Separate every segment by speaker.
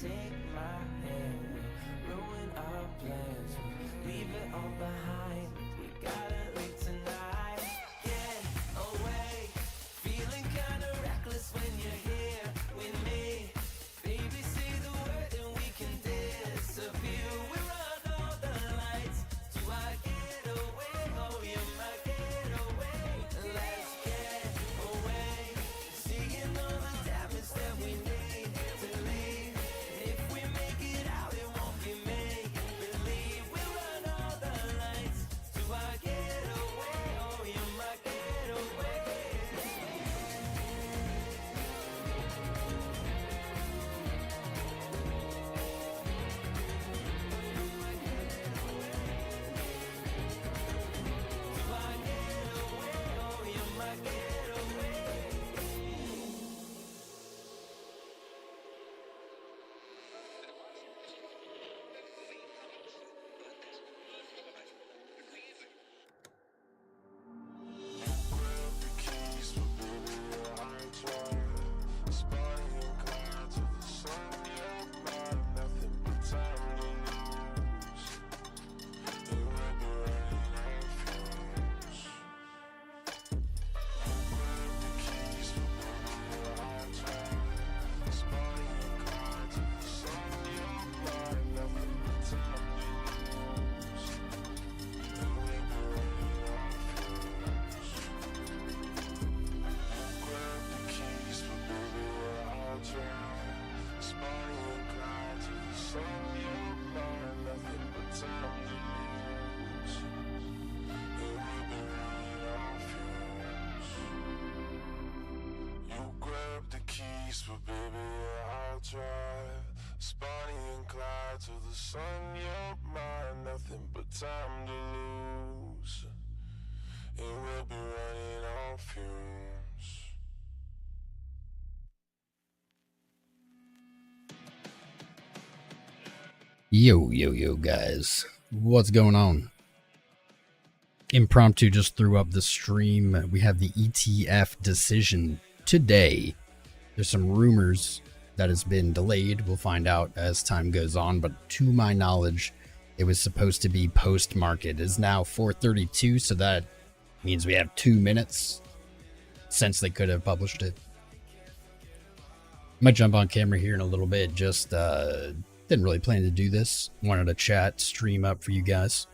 Speaker 1: take my hand, we'll ruin our plans, leave it all behind. We gotta leave tonight, get away, feeling kinda reckless when you're here with me. Baby, say the word and we can disappear. We run all the lights. Do I get away? Oh, you're my getaway. Let's get away, seeing all the damage that we need to leave. If we make it out, it won't be make believe. We run all the lights. Do I get away? Oh, you're my getaway. But baby, I'll drive Spotty and Clyde to the sun. You're mine, nothing but time to lose, and we'll be running on fumes.
Speaker 2: Yo, guys. What's going on? Impromptu just threw up the stream. We have the ETF decision today. There's some rumors that has been delayed. We'll find out as time goes on, but to my knowledge, it was supposed to be post-market. It is now 4:32, so that means we have 2 minutes since they could have published it. Might jump on camera here in a little bit. Just didn't really plan to do this. Wanted to chat, stream up for you guys.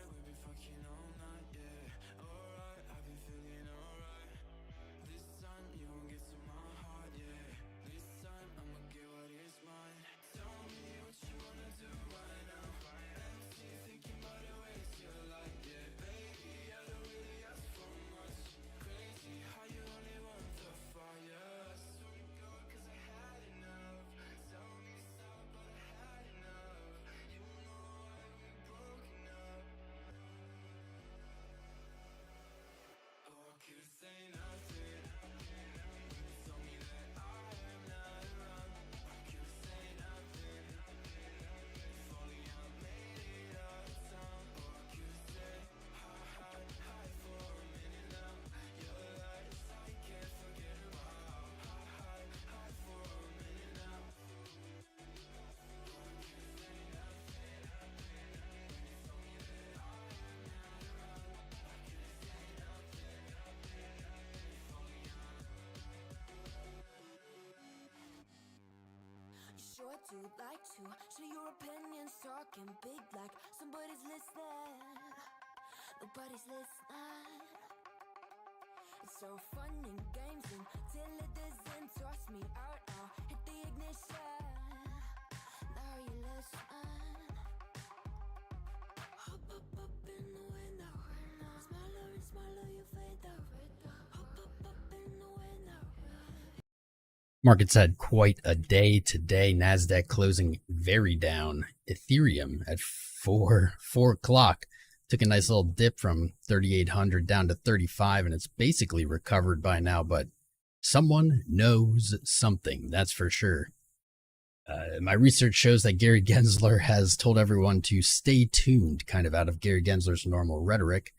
Speaker 3: Sure do like to share your opinions, talking big like somebody's listening. Nobody's listening. It's so fun and games until it doesn't. Toss me out, I'll hit the ignition. Now you listen. Hop up in the window. Smaller and smaller you fade out. Hop up in the window.
Speaker 2: Markets had quite a day today. NASDAQ closing very down. Ethereum at 4 o'clock took a nice little dip from 3,800 down to 35, and it's basically recovered by now, but someone knows something, that's for sure. My research shows that Gary Gensler has told everyone to stay tuned, kind of out of Gary Gensler's normal rhetoric.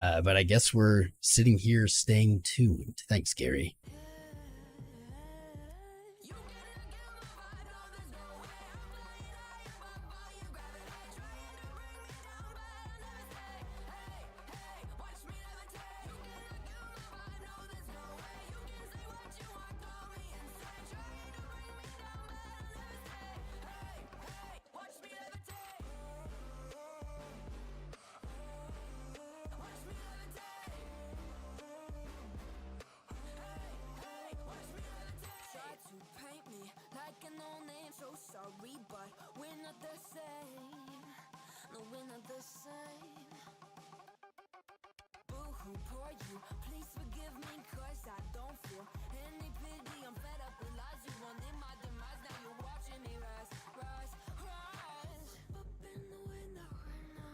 Speaker 2: But I guess we're sitting here staying tuned. Thanks, Gary.
Speaker 3: the same. Boo-hoo, poor you, please forgive me, cause I don't feel any pity. I'm fed up with lies, you wanted my demise, now you're watching me rise, rise, rise. Up in the window,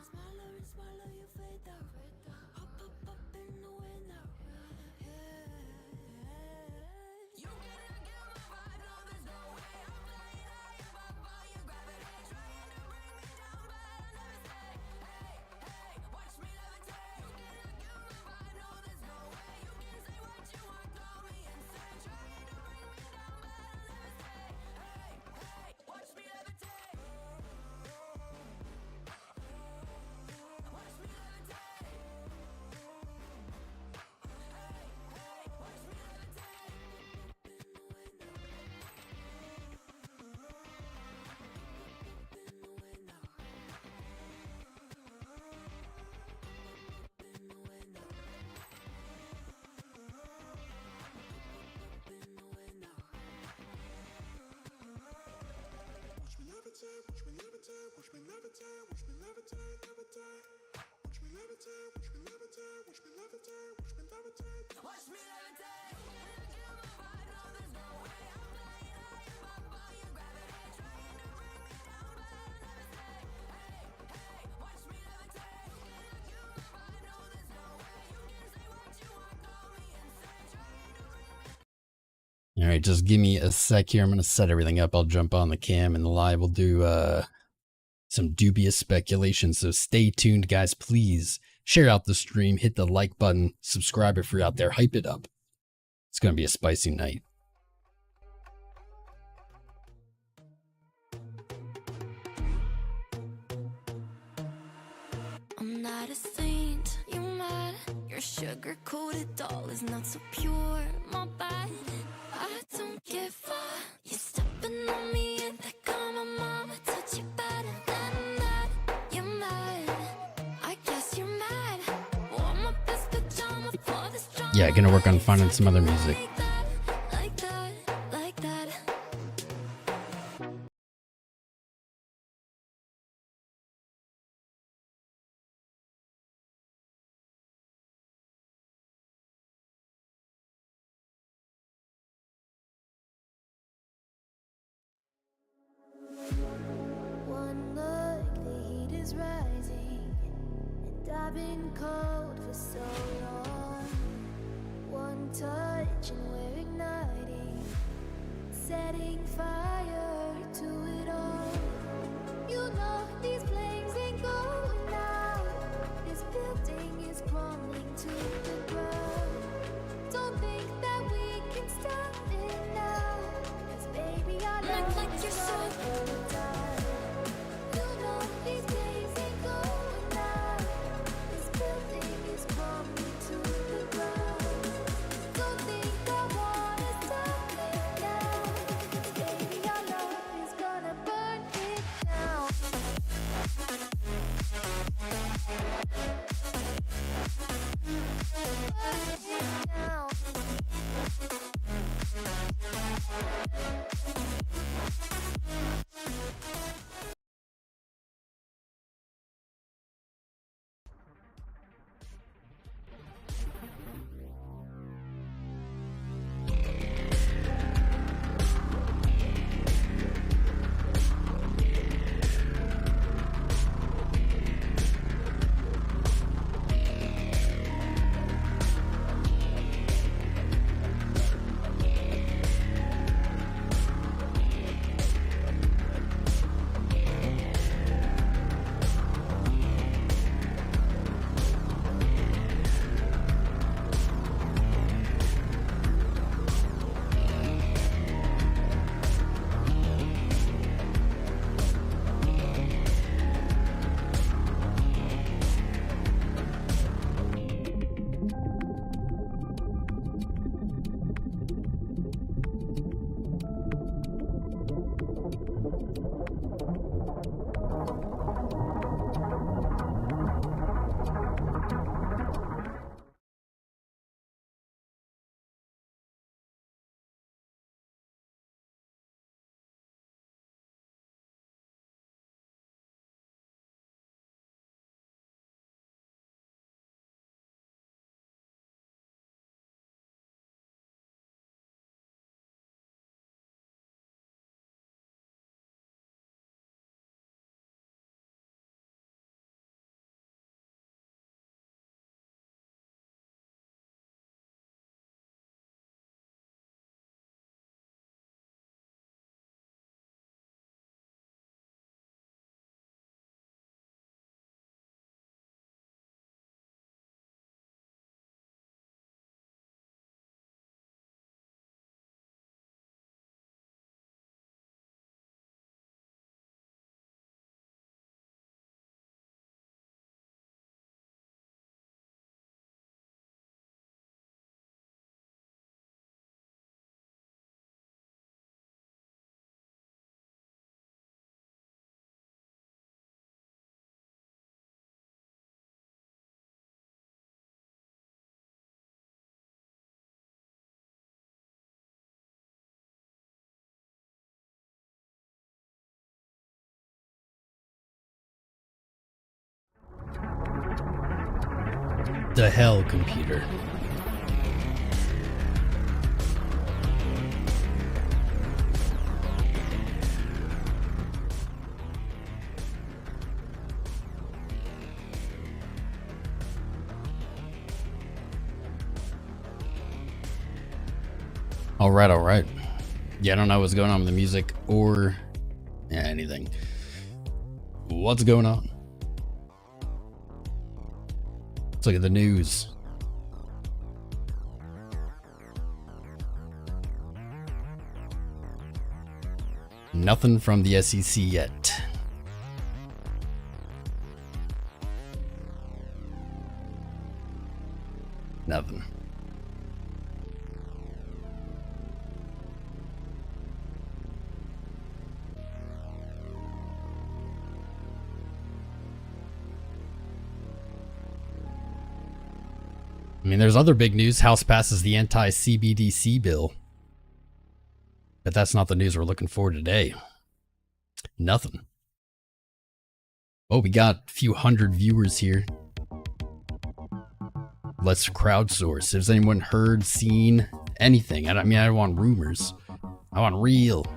Speaker 3: smaller and smaller you fade out. Up in the window, yeah. You cannot get my vibe, no there's no way. I'm flying high above all your gravity, trying to bring me down, but I'll never stay. Hey, hey, watch me levitate. You cannot get my vibe, no there's no way. You can say what you want, call me insane, trying to bring me down, but I'll never stay. Hey, hey, watch me levitate. Watch me levitate. Hey, hey, watch me levitate. Watch me levitate. You cannot get my vibe, no there's no way. I'm flying high above all your gravity, trying to bring me down, but I'll never stay. Hey, hey, watch me levitate. You cannot get my vibe, no there's no way. You can say what you want, call me insane, trying to bring me.
Speaker 2: All right, just give me a sec here. I'm going to set everything up. I'll jump on the cam and the live. We'll do some dubious speculation. So stay tuned, guys. Please share out the stream, hit the like button, subscribe if you're out there, hype it up. It's going to be a spicy night.
Speaker 3: I'm not a saint, you mad? Your sugar-coated doll is not so pure, my bad. I don't give a. You're stepping on me and that got my mama touch you better than that. You're mad, I guess you're mad. Wore my best pajama for this drama.
Speaker 2: Yeah, gonna work on finding some other music.
Speaker 3: Like that, like that, like that. One look, the heat is rising, and I've been cold for so long. One touch and we're igniting, setting fire to it all. You know these flames ain't going out. This building is crumbling to the ground. Don't think that we can stop it now, 'cause baby I love like you're so time. You know these flames ain't going out. This building is crumbling to the ground. Don't think I wanna stop it now, 'cause baby our love is gonna burn it down. Burn it down.
Speaker 2: the hell, computer? All right. Yeah, I don't know what's going on with the music or anything. What's going on? Let's look at the news. Nothing from the SEC yet. Nothing. I mean, there's other big news. House passes the anti-CBDC bill. But that's not the news we're looking for today. Nothing. Oh, we got a few hundred viewers here. Let's crowdsource. Has anyone heard, seen anything? I mean, I don't want rumors. I want real.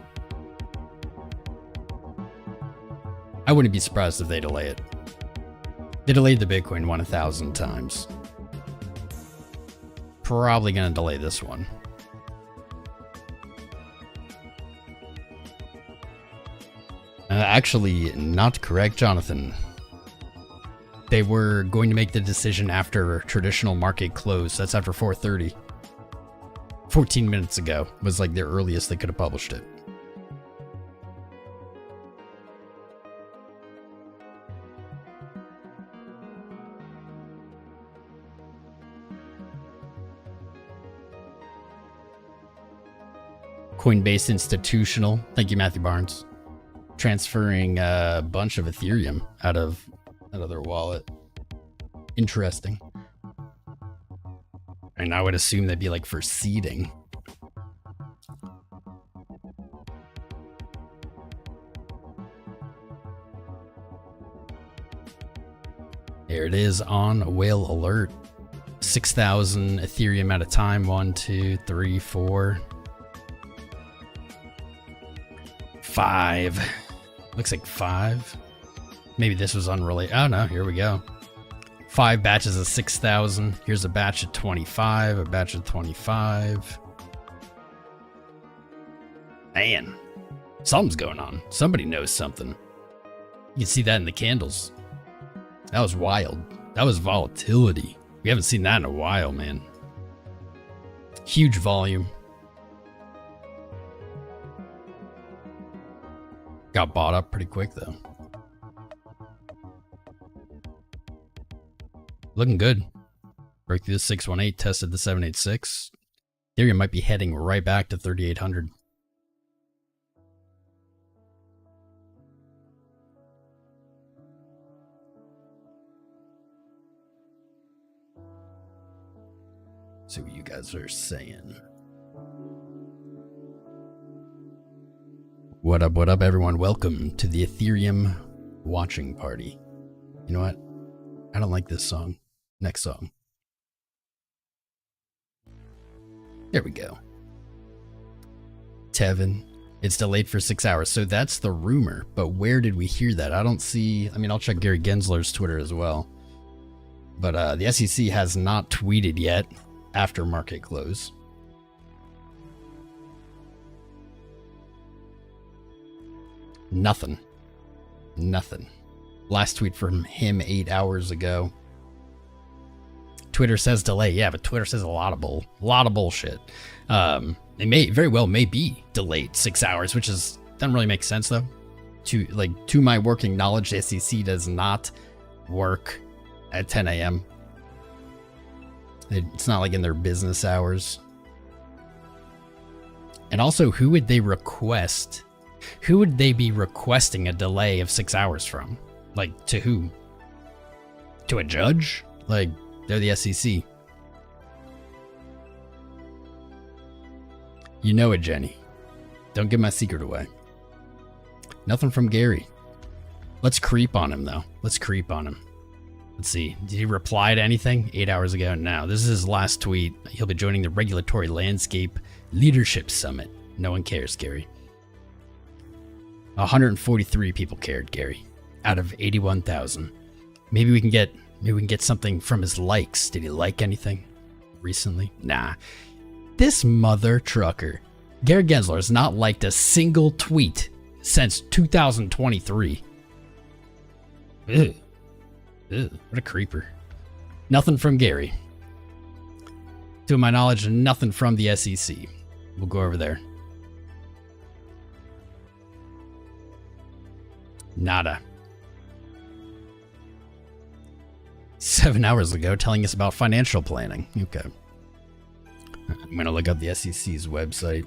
Speaker 2: I wouldn't be surprised if they delay it. They delayed the Bitcoin one 1,000 times. Probably going to delay this one. Actually, not correct, Jonathan. They were going to make the decision after traditional market close. That's after 4:30. 14 minutes ago was like the earliest they could have published it. Coinbase Institutional. Thank you, Matthew Barnes. Transferring a bunch of Ethereum out of their wallet. Interesting. And I would assume they'd be like for seeding. There it is on whale alert. 6,000 Ethereum at a time. 1, 2, 3, 4. 5. Looks like 5. Maybe this was unrelated. Oh no, here we go. 5 batches of 6,000. Here's a batch of 25, a batch of 25. Man, something's going on. Somebody knows something. You can see that in the candles. That was wild. That was volatility. We haven't seen that in a while, man. Huge volume. Got bought up pretty quick though. Looking good. Break through the 618, tested the 786. Ethereum might be heading right back to 3,800. See what you guys are saying. What up, everyone? Welcome to the Ethereum watching party. You know what? I don't like this song. Next song. There we go. Tevin. It's delayed for 6 hours. So that's the rumor. But where did we hear that? I don't see... I mean, I'll check Gary Gensler's Twitter as well. But the SEC has not tweeted yet after market close. Nothing. Last tweet from him 8 hours ago. Twitter says delay. Yeah, but Twitter says a lot of bullshit. It may very well be delayed 6 hours, which doesn't really make sense though. To my working knowledge, the SEC does not work at 10 a.m. It's not like in their business hours. And also, who would they request? Who would they be requesting a delay of 6 hours from? Like, to who? To a judge? Like, they're the SEC. You know it, Jenny. Don't give my secret away. Nothing from Gary. Let's creep on him, though. Let's creep on him. Let's see. Did he reply to anything? 8 hours ago. Now, this is his last tweet. He'll be joining the Regulatory Landscape Leadership Summit. No one cares, Gary. 143 people cared, Gary, out of 81,000. Maybe we can get something from his likes. Did he like anything recently? Nah. This mother trucker, Gary Gensler, has not liked a single tweet since 2023. Ew. Ew, what a creeper. Nothing from Gary. To my knowledge, nothing from the SEC. We'll go over there. Nada. 7 hours ago, telling us about financial planning. Okay. I'm going to look up the SEC's website.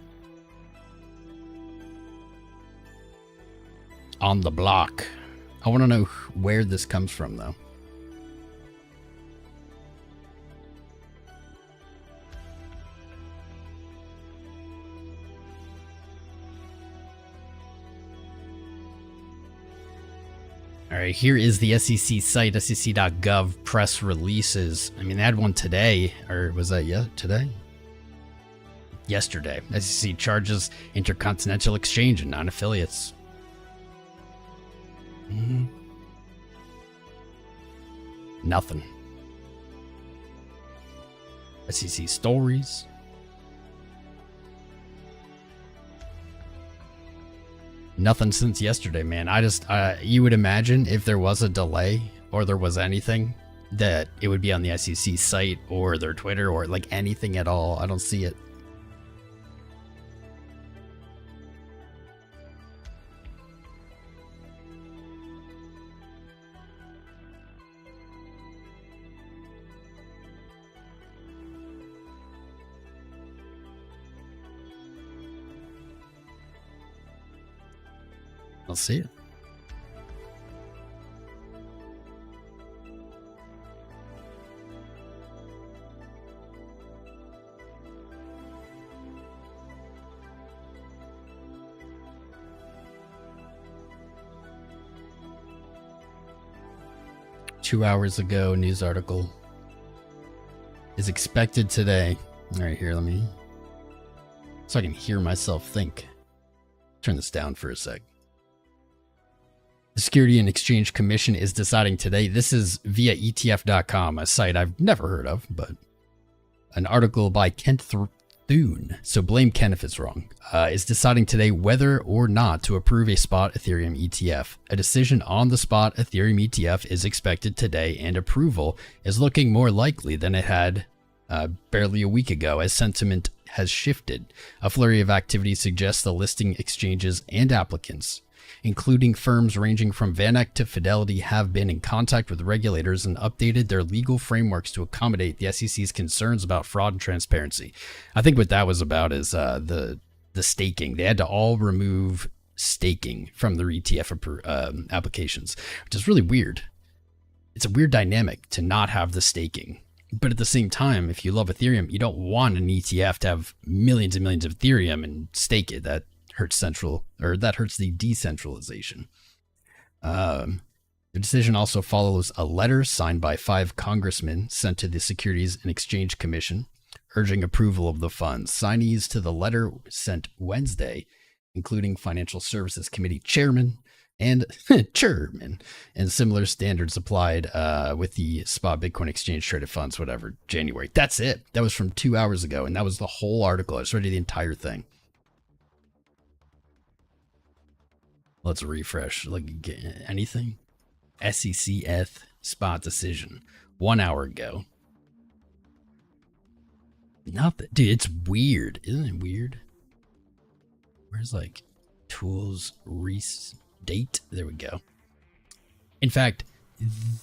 Speaker 2: On the block. I want to know where this comes from, though. All right, here is the SEC site, SEC.GOV press releases. I mean, they had one today, or was that today? Yesterday. SEC charges Intercontinental Exchange and non-affiliates. Nothing. SEC stories. Nothing since yesterday, man. You would imagine if there was a delay or there was anything that it would be on the SEC site or their Twitter or like anything at all. I don't see it. I'll see it. Two hours ago, news article is expected today. All right, here, let me, so I can hear myself think. Turn this down for a sec. The Security and Exchange Commission is deciding today. This is via ETF.com, a site I've never heard of, but an article by Kent Thune. So blame Ken if it's wrong. Is deciding today whether or not to approve a spot Ethereum ETF. A decision on the spot Ethereum ETF is expected today, and approval is looking more likely than it had barely a week ago, as sentiment has shifted. A flurry of activity suggests the listing exchanges and applicants, including firms ranging from VanEck to Fidelity, have been in contact with regulators and updated their legal frameworks to accommodate the SEC's concerns about fraud and transparency. I think what that was about is the staking. They had to all remove staking from their ETF applications, which is really weird. It's a weird dynamic to not have the staking. But at the same time, if you love Ethereum, you don't want an ETF to have millions and millions of Ethereum and stake it. That hurts the decentralization. The decision also follows a letter signed by 5 congressmen sent to the Securities and Exchange Commission urging approval of the funds. Signees to the letter sent Wednesday, including Financial Services Committee chairman and and similar standards applied with the spot Bitcoin exchange traded funds, whatever, January. That's it. That was from 2 hours ago, and that was the whole article. I just read the entire thing. Let's refresh. Like, anything? SEC.Eth spot decision 1 hour ago. Nothing. Dude, it's weird. Isn't it weird? Where's like tools date? There we go. In fact,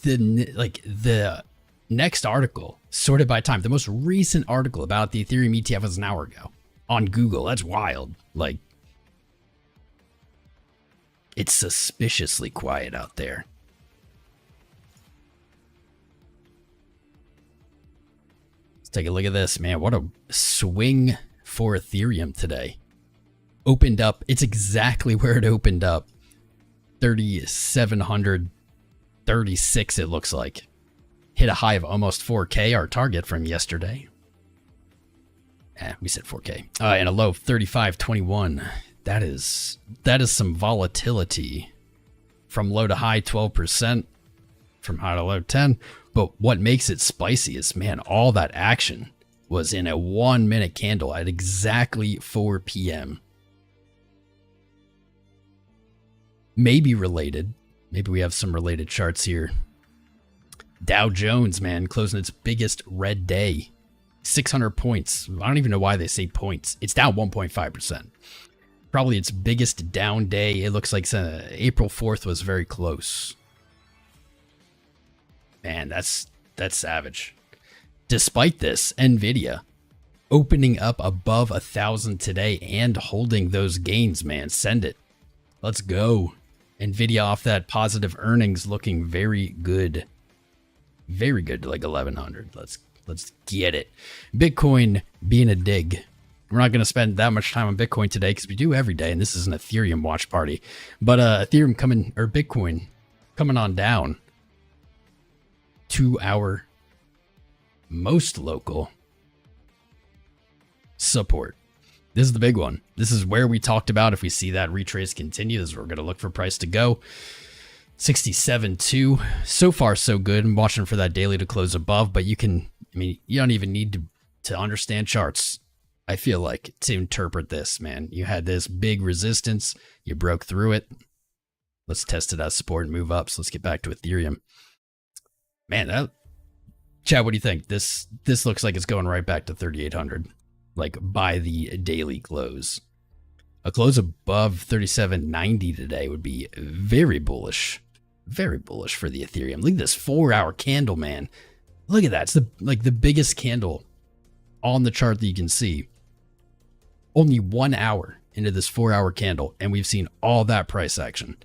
Speaker 2: the next article sorted by time, the most recent article about the Ethereum ETF was an hour ago on Google. That's wild. Like, it's suspiciously quiet out there. Let's take a look at this, man. What a swing for Ethereum today. Opened up. It's exactly where it opened up. 3,736, it looks like. hit a high of almost 4K, our target from yesterday. We said 4K. And a low of 35.21. That is some volatility from low to high, 12%, from high to low, 10. But what makes it spicy is, man, all that action was in a 1 minute candle at exactly 4 p.m. Maybe related. Maybe we have some related charts here. Dow Jones, man, closing its biggest red day. 600 points. I don't even know why they say points. It's down 1.5%. Probably its biggest down day. It looks like April 4th was very close. Man, that's savage. Despite this, Nvidia opening up above 1,000 today and holding those gains, man. Send it. Let's go. Nvidia off that positive earnings looking very good. Very good, like 1,100. Let's get it. Bitcoin being a dig. We're not going to spend that much time on Bitcoin today because we do every day, and this is an Ethereum watch party. But Bitcoin coming on down to our most local support. This is the big one. This is where we talked about if we see that retrace continue, this is where we're going to look for price to go. 67.2. So far, so good. I'm watching for that daily to close above, but you don't even need to understand charts, I feel like, to interpret this, man. You had this big resistance. You broke through it. Let's test it as support and move up. So let's get back to Ethereum. Man, Chad, what do you think? This looks like it's going right back to 3,800, like by the daily close. A close above 37.90 today would be very bullish. Very bullish for the Ethereum. Look at this 4-hour candle, man. Look at that. It's the biggest candle on the chart that you can see. Only 1 hour into this 4-hour candle, and we've seen all that price action.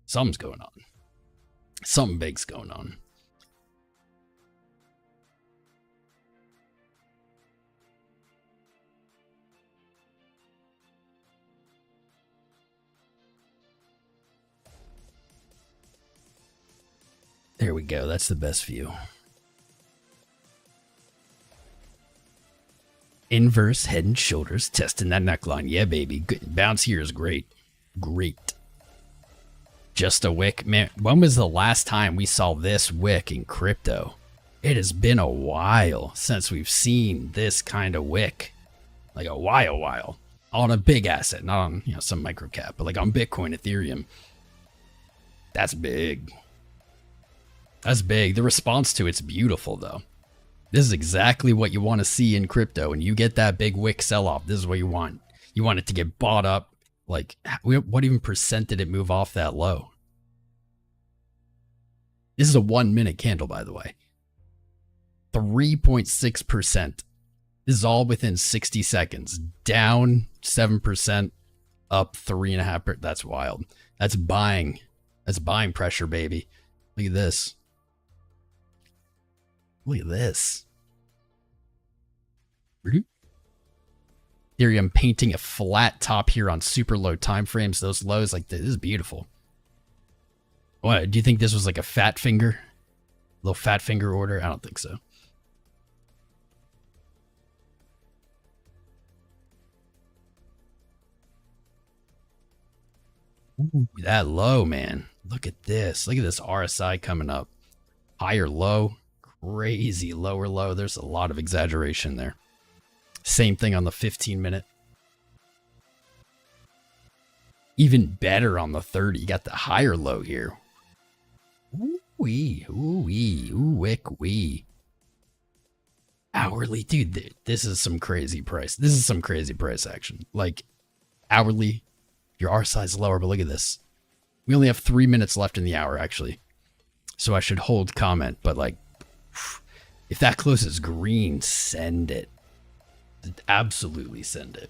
Speaker 2: Something's going on. Something big's going on. There we go. That's the best view. Inverse head and shoulders, testing that neckline. Yeah, baby. Good. Bounce here is great. Great. Just a wick. Man, when was the last time we saw this wick in crypto? It has been a while since we've seen this kind of wick. Like a while. On a big asset, not on some micro cap, but like on Bitcoin, Ethereum. That's big. That's big. The response to it's beautiful, though. This is exactly what you want to see in crypto. And you get that big wick sell-off. This is what you want. You want it to get bought up. Like, what even percent did it move off that low? This is a 1 minute candle, by the way. 3.6%. This is all within 60 seconds. Down 7%, up 3.5%. That's wild. That's buying. That's buying pressure, baby. Look at this. Look at this. Ethereum painting a flat top here on super low time frames. Those lows, like this is beautiful. What, do you think this was like a fat finger? Little fat finger order? I don't think so. Ooh, that low, man. Look at this. Look at this RSI coming up. Higher low. Crazy lower low. There's a lot of exaggeration there. Same thing on the 15-minute. Even better on the 30. You got the higher low here. Ooh-wee. Ooh-wee. Ooh-wick-wee. Hourly. Dude, this is some crazy price. This is some crazy price action. Like, hourly, your RSI is lower, but look at this. We only have 3 minutes left in the hour, actually. So I should hold comment, but like, if that closes green, send it. Absolutely send it.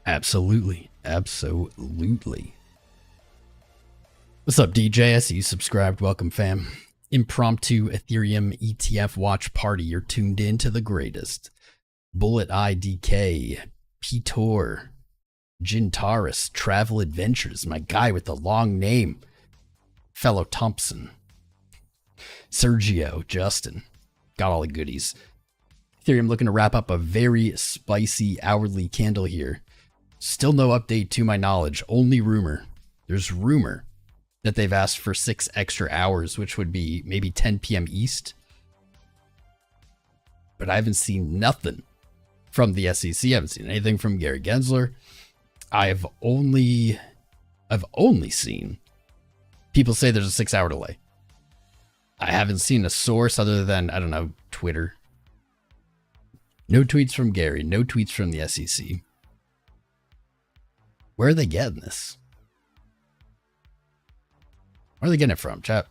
Speaker 2: Absolutely. Absolutely. What's up, DJ? I see you subscribed. Welcome, fam. Impromptu Ethereum ETF watch party. You're tuned in to the greatest. Bullet IDK, Petor, Jintaris, Travel Adventures, my guy with the long name, Fellow Thompson, Sergio, Justin, got all the goodies. Ethereum looking to wrap up a very spicy hourly candle here. Still no update to my knowledge, only rumor. There's rumor that they've asked for 6 extra hours, which would be maybe 10 p.m. East. But I haven't seen nothing from the SEC. I haven't seen anything from Gary Gensler. I've only seen people say there's a 6-hour delay. I haven't seen a source other than, I don't know, Twitter. No tweets from Gary, no tweets from the SEC. Where are they getting this? Where are they getting it from, chat?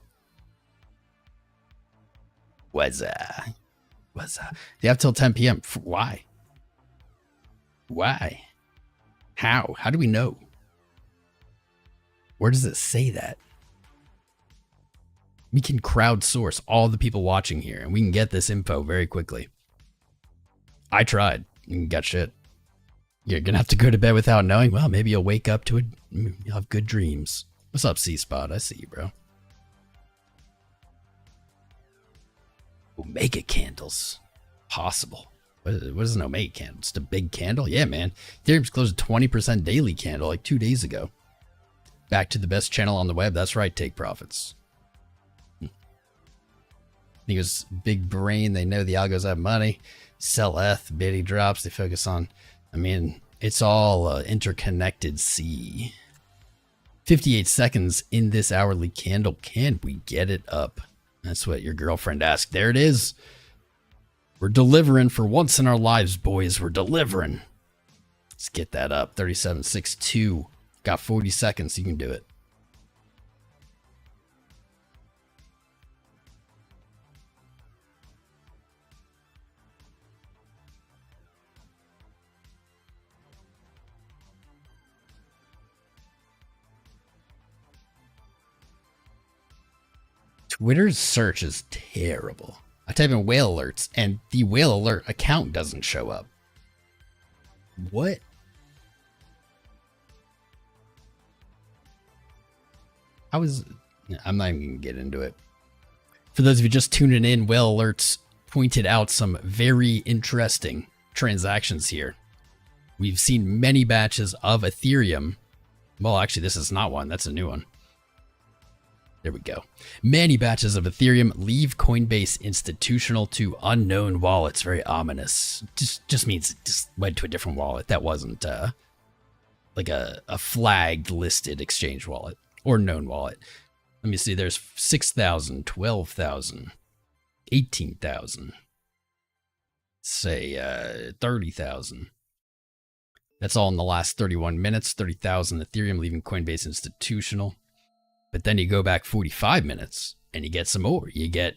Speaker 2: What's that? They have till 10 p.m. Why? Why? How? How do we know? Where does it say that? We can crowdsource all the people watching here, and we can get this info very quickly. I tried and got shit. You're gonna have to go to bed without knowing? Well, maybe you'll wake up to it. You'll have good dreams. What's up, C-Spot? I see you, bro. Omega candles. Possible. What is an Omega candle? Just a big candle? Yeah, man. Ethereum's closed a 20% daily candle like 2 days ago. Back to the best channel on the web. That's right, take profits. I think it was big brain. They know the algos have money. Sell ETH, bitty drops. They focus on, I mean, it's all interconnected C. 58 seconds in this hourly candle. Can we get it up? That's what your girlfriend asked. There it is. We're delivering for once in our lives, boys. We're delivering. Let's get that up. 37.62. Got 40 seconds. You can do it. Twitter's search is terrible. I type in whale alerts and the whale alert account doesn't show up. What? I'm not even going to get into it. For those of you just tuning in, whale alerts pointed out some very interesting transactions here. We've seen many batches of Ethereum. Well, actually, this is not one. That's a new one. There we go. Many batches of Ethereum leave Coinbase institutional to unknown wallets. Very ominous. Just means it just went to a different wallet. That wasn't like a flagged listed exchange wallet or known wallet. Let me see. There's 6,000, 12,000, 18,000. Say 30,000. That's all in the last 31 minutes. 30,000 Ethereum leaving Coinbase institutional. But then you go back 45 minutes and you get some more. You get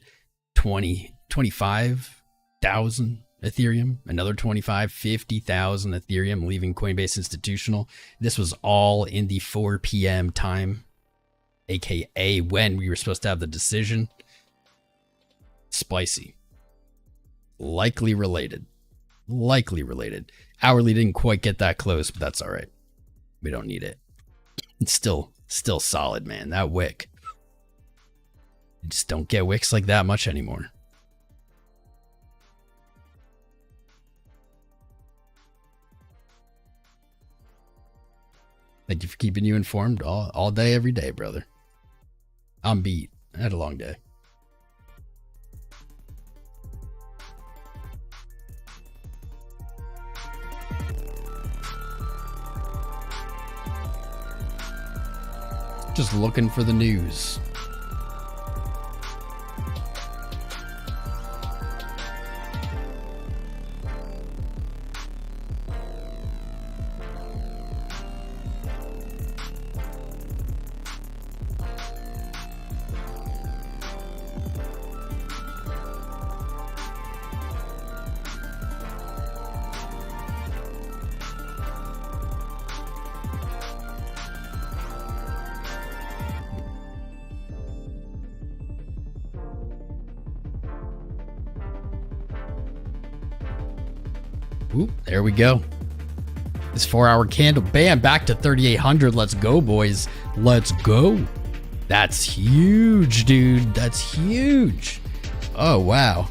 Speaker 2: 25,000 Ethereum, another 50,000 Ethereum leaving Coinbase institutional. This was all in the 4 p.m. time, aka when we were supposed to have the decision. Spicy. Likely related. Likely related. Hourly didn't quite get that close, but that's all right. We don't need it. It's still solid, man. That wick. You just don't get wicks like that much anymore. Thank you for keeping you informed all day, every day, brother. I'm beat. I had a long day. Just looking for the news. Oop, there we go. This 4-hour candle, bam, back to 3,800. Let's go, boys. Let's go. That's huge, dude. That's huge. Oh, wow.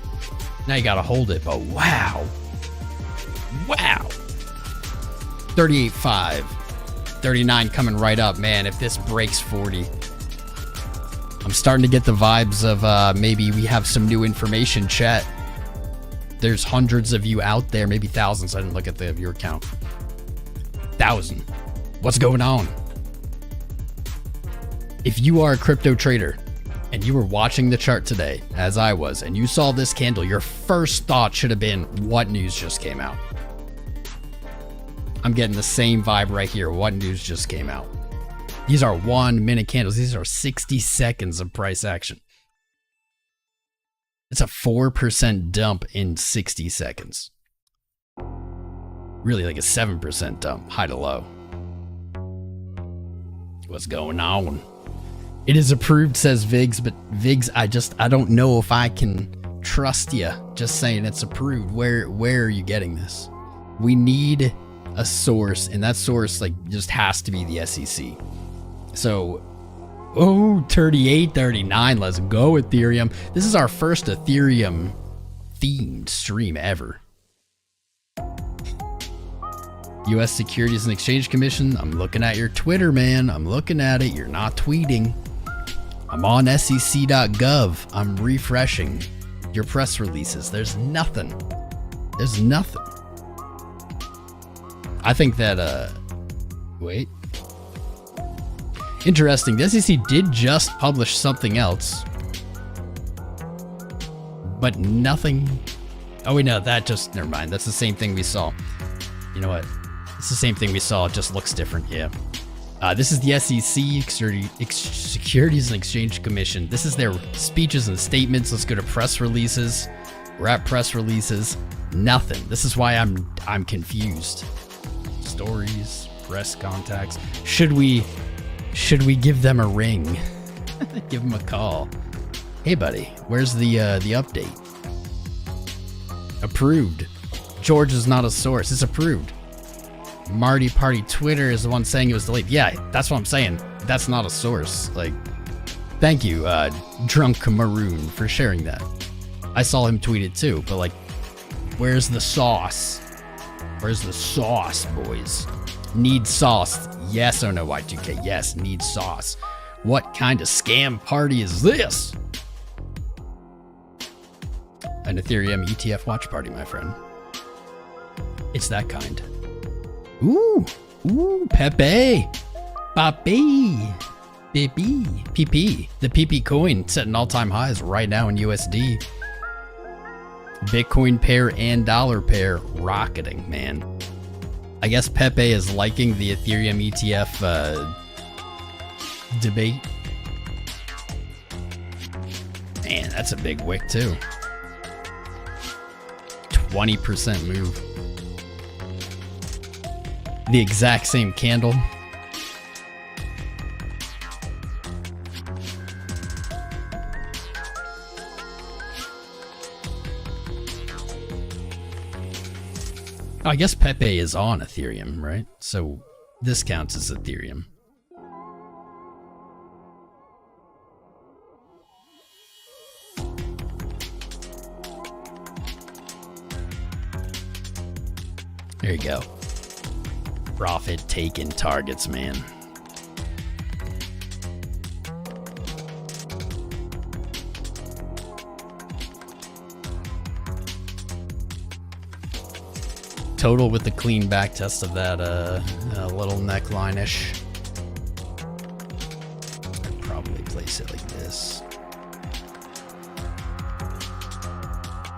Speaker 2: Now you gotta hold it, but wow. Wow. 38.5. 39 coming right up, man. If this breaks 40, I'm starting to get the vibes of maybe we have some new information, chat. There's hundreds of you out there, maybe thousands. I didn't look at the viewer count. 1,000. What's going on? If you are a crypto trader and you were watching the chart today, as I was, and you saw this candle, your first thought should have been, what news just came out? I'm getting the same vibe right here. What news just came out? These are 1-minute candles. These are 60 seconds of price action. It's a 4% dump in 60 seconds. Really like a 7% dump, high to low. What's going on? It is approved, says Viggs, but Viggs, I don't know if I can trust you. Just saying it's approved. Where are you getting this? We need a source, and that source like just has to be the SEC. So, 38, 39. Let's go, Ethereum. This is our first Ethereum themed stream ever. U.S. Securities and Exchange Commission. I'm looking at your Twitter, man. I'm looking at it. You're not tweeting. I'm on SEC.GOV. I'm refreshing your press releases. There's nothing. There's nothing. I think that, wait. Interesting. The SEC did just publish something else, but nothing. Oh, wait, no, that just, never mind. That's the same thing we saw. You know what? It's the same thing we saw. It just looks different. Yeah. This is the SEC, Securities and Exchange Commission. This is their speeches and statements. Let's go to press releases. We're at press releases. Nothing. This is why I'm confused. Stories, press contacts. Should we give them a ring? Give them a call. Hey, buddy, where's the update? Approved. George is not a source. It's approved. Marty Party Twitter is the one saying it was delayed. Yeah, that's what I'm saying. That's not a source. Like, thank you, Drunk Maroon, for sharing that. I saw him tweet it too, but like, where's the sauce? Where's the sauce, boys? Need sauce. Yes or no, Y2K? Yes, need sauce. What kind of scam party is this? An Ethereum ETF watch party, my friend. It's that kind. Ooh, Pepe. Pepe. PP. The PP coin setting all-time highs right now in USD. Bitcoin pair and dollar pair rocketing, man. I guess Pepe is liking the Ethereum ETF debate. Man, that's a big wick too. 20% move. The exact same candle. I guess Pepe is on Ethereum, right? So this counts as Ethereum. There you go. Profit taking targets, man. Total with the clean back test of that little neckline-ish. I'd probably place it like this.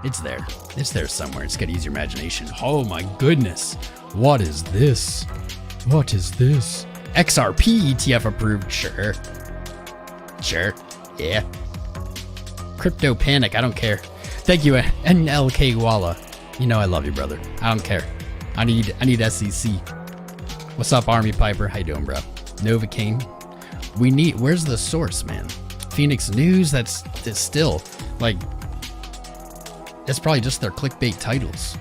Speaker 2: It's there. It's there somewhere. It's got to use your imagination. Oh my goodness. What is this? What is this? XRP ETF approved. Sure. Sure. Yeah. Crypto panic. I don't care. Thank you, NLK You know I love you, brother. I don't care. I need SEC. What's up, Army Piper? How you doing, bro? Novocaine. We need. Where's the source, man? Phoenix News. That's still like. It's probably just their clickbait titles.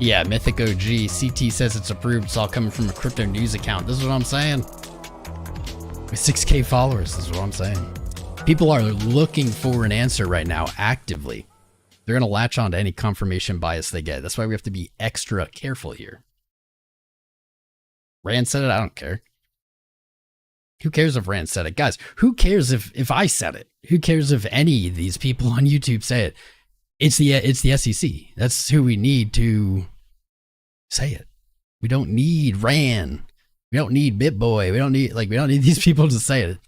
Speaker 2: Yeah, Mythic OG. CT says it's approved. It's all coming from a crypto news account. This is what I'm saying. With 6K followers, this is what I'm saying. People are looking for an answer right now, actively. They're going to latch on to any confirmation bias they get. That's why we have to be extra careful here. Rand said it. I don't care. Who cares if Rand said it? Guys, who cares if I said it? Who cares if any of these people on YouTube say it? It's the SEC. That's who we need to say it. We don't need Rand. We don't need BitBoy. We don't need these people to say it.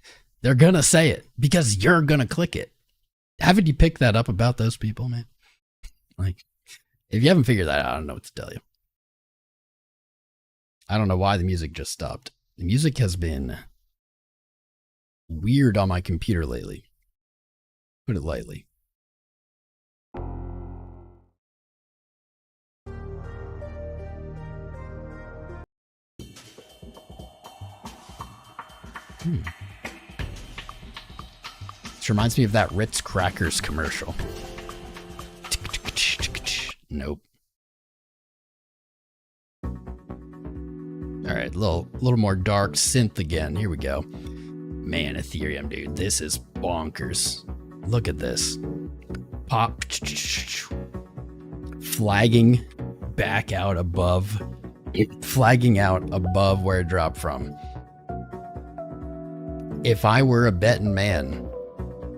Speaker 2: They're gonna say it because you're gonna click it. Haven't you picked that up about those people, man? Like, if you haven't figured that out, I don't know what to tell you. I don't know why the music just stopped. The music has been weird on my computer lately. Put it lightly. This reminds me of that Ritz Crackers commercial. Nope. All right, a little more dark synth again. Here we go. Man, Ethereum, dude, this is bonkers. Look at this. Pop. Flagging back out above. Flagging out above where it dropped from. If I were a betting man,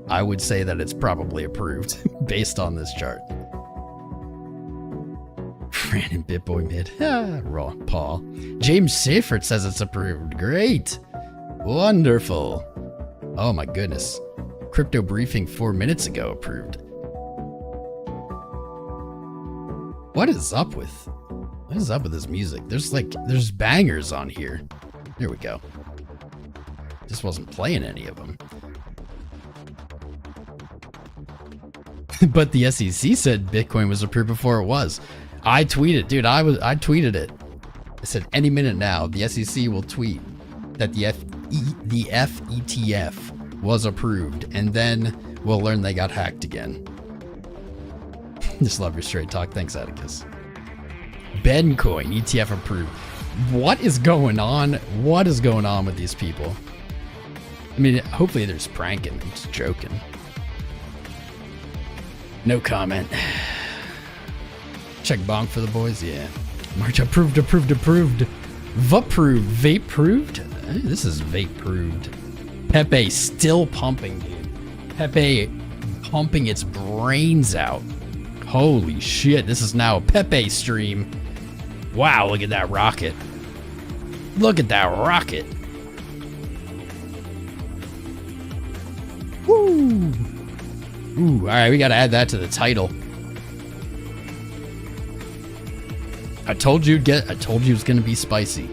Speaker 2: I would say that it's probably approved based on this chart. Random BitBoy mid. Raw Paul. James Seifert says it's approved. Great. Wonderful. Oh my goodness. Crypto briefing 4 minutes ago approved. What is up with this music? There's bangers on here. There we go. Just wasn't playing any of them. But the SEC said Bitcoin was approved before it was. I tweeted, dude, I tweeted it. I said any minute now, the SEC will tweet that the Eth ETF was approved, and then we'll learn they got hacked again. Just love your straight talk. Thanks, Atticus. Bencoin ETF approved. What is going on? What is going on with these people? I mean, hopefully there's pranking. I'm just joking. No comment. Check bonk for the boys. Yeah. March approved. Vape-proved. Vape-proved? This is vape-proved. Pepe still pumping, dude. Pepe pumping its brains out. Holy shit. This is now a Pepe stream. Wow, look at that rocket. Look at that rocket. Woo! Ooh, all right, we got to add that to the title. I told you it was going to be spicy.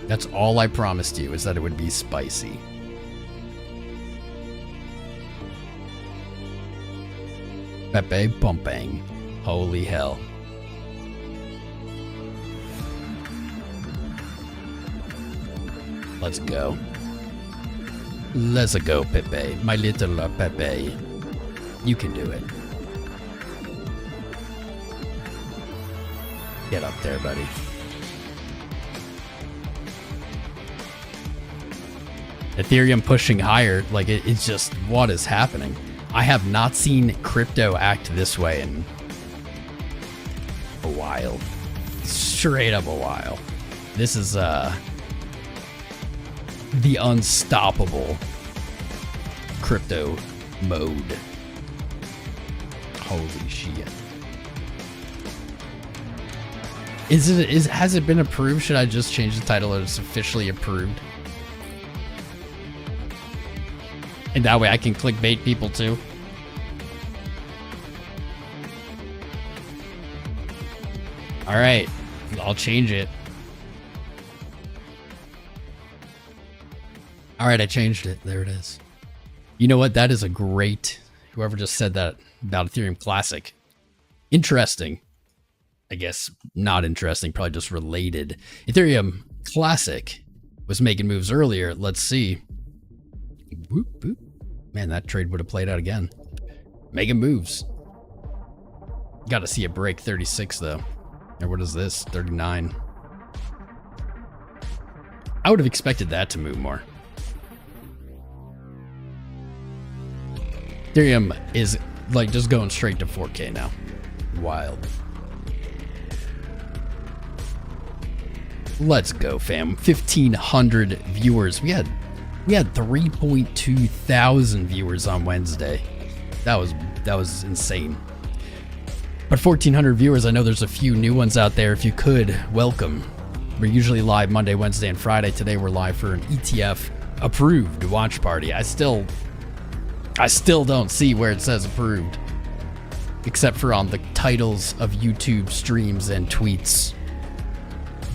Speaker 2: That's all I promised you, is that it would be spicy. Pepe pumping. Holy hell. Let's go. Let's go, Pepe. My little Pepe. You can do it. Get up there, buddy. Ethereum pushing higher, like it's just, what is happening? I have not seen crypto act this way in a while. Straight up a while. This is the unstoppable crypto mode. Holy shit. Has it been approved? Should I just change the title that it's officially approved? And that way I can clickbait people too. All right, I'll change it. All right, I changed it. There it is. You know what? That is a great, whoever just said that about Ethereum Classic. Interesting. I guess not interesting, probably just related. Ethereum Classic was making moves earlier. Let's see. Whoop, whoop. Man, that trade would have played out again. Making moves. Got to see it break 36 though. Or what is this? 39. I would have expected that to move more. Ethereum is like just going straight to 4K now. Wild. Let's go, fam. 1,500 viewers. We had 3.2 thousand viewers on Wednesday. That was insane. But 1,400 viewers. I know there's a few new ones out there. If you could, welcome. We're usually live Monday, Wednesday, and Friday. Today we're live for an ETF approved watch party. I still don't see where it says approved, except for on the titles of YouTube streams and tweets.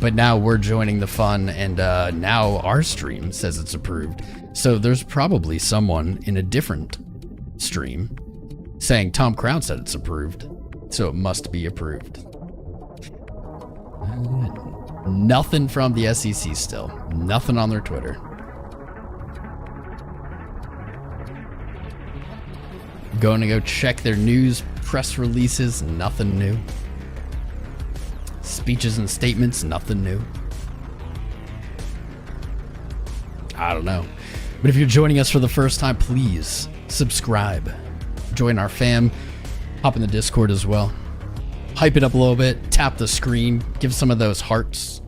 Speaker 2: But now we're joining the fun, and now our stream says it's approved. So there's probably someone in a different stream saying Tom Crown said it's approved, so it must be approved. Nothing from the SEC still. Nothing on their Twitter. Going to go check their news, press releases, nothing new. Speeches and statements, nothing new. I don't know. But if you're joining us for the first time, please subscribe. Join our fam. Hop in the Discord as well. Hype it up a little bit. Tap the screen. Give some of those hearts.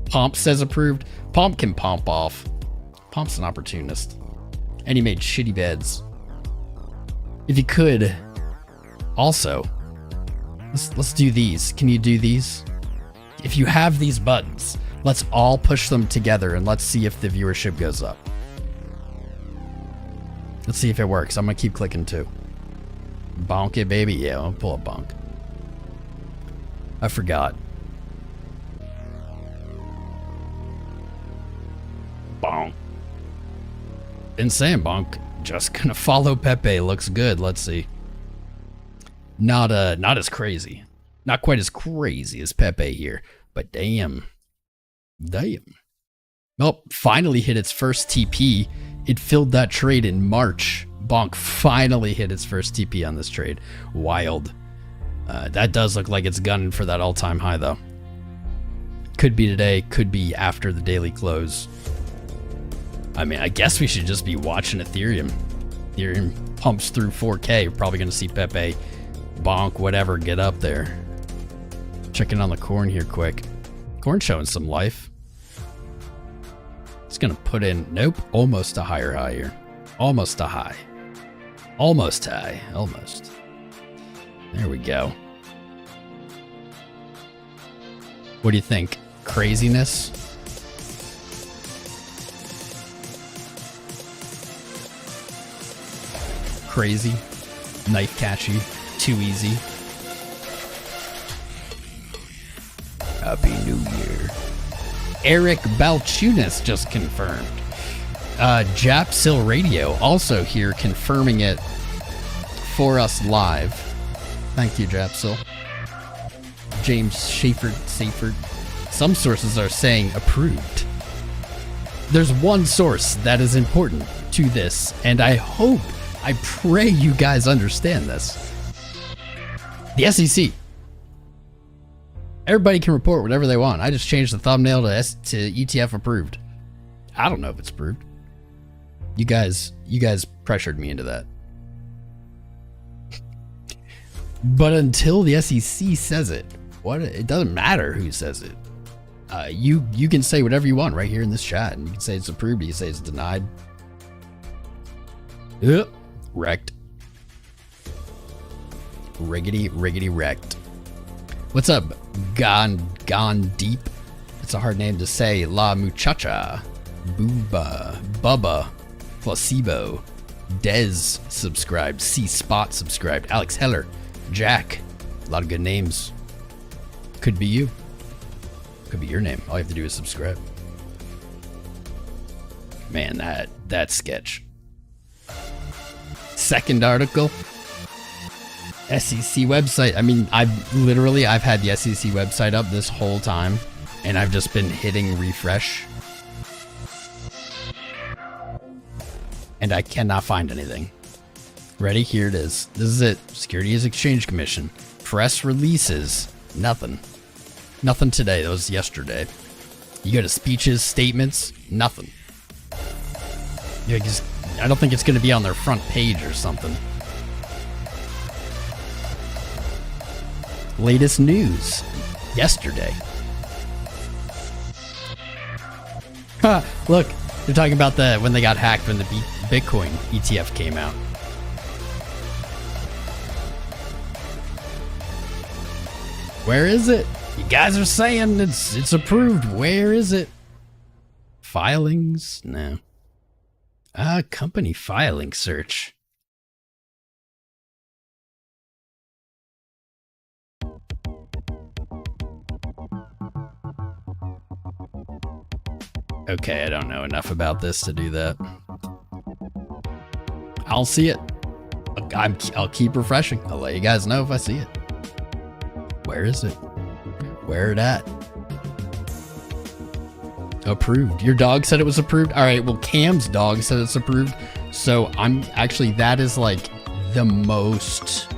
Speaker 2: Pomp says approved. Pomp can pomp off. Pomp's an opportunist. And he made shitty beds. If you could, also, let's do these. Can you do these? If you have these buttons, let's all push them together and let's see if the viewership goes up. Let's see if it works. I'm gonna keep clicking too. Bonk it, baby. Yeah, I'll pull a bonk. I forgot. Bonk. Insane bonk. Just gonna follow Pepe. Looks good. Let's see. Not as crazy. Not quite as crazy as Pepe here, but damn. Well, finally hit its first TP. It filled that trade in March. Bonk finally hit its first TP on this trade. Wild. That does look like it's gunning for that all-time high, though. Could be today, could be after the daily close. I mean, I guess we should just be watching Ethereum. Ethereum pumps through 4K. We're probably going to see Pepe, bonk, whatever, get up there. Checking on the corn here quick. Corn showing some life. It's going to put in, nope, almost a higher high here. Almost a high. Almost high. Almost. There we go. What do you think? Craziness? Crazy? Knife catchy? Too easy? Happy New Year. Eric Balchunas just confirmed. Japsil Radio also here confirming it for us live. Thank you, Japsil. James Safert. Some sources are saying approved. There's one source that is important to this, and I pray you guys understand this. The SEC. Everybody can report whatever they want. I just changed the thumbnail to ETF approved. I don't know if it's approved. You guys pressured me into that. But until the SEC says it, it doesn't matter who says it. You can say whatever you want right here in this chat, and you can say it's approved, you say it's denied. Wrecked. Riggedy wrecked. What's up, Gone Deep? It's a hard name to say. La Muchacha, Bubba, Placebo, Dez subscribed, C-Spot subscribed, Alex Heller, Jack. A lot of good names. Could be you. Could be your name. All you have to do is subscribe. Man, that sketch. Second article. SEC website. I mean, I've had the SEC website up this whole time, and I've just been hitting refresh. And I cannot find anything. Ready? Here it is. This is it. Securities Exchange Commission. Press releases. Nothing. Nothing today. That was yesterday. You go to speeches, statements, nothing. I don't think it's going to be on their front page or something. Latest news. Yesterday. Look, they're talking about when they got hacked when the Bitcoin ETF came out. Where is it? You guys are saying it's approved. Where is it? Filings? No. Company filing search. Okay, I don't know enough about this to do that. I'll see it. I'll keep refreshing. I'll let you guys know if I see it. Where is it? Where it at? Approved. Your dog said it was approved? Alright, well, Cam's dog said it's approved. So that is like the most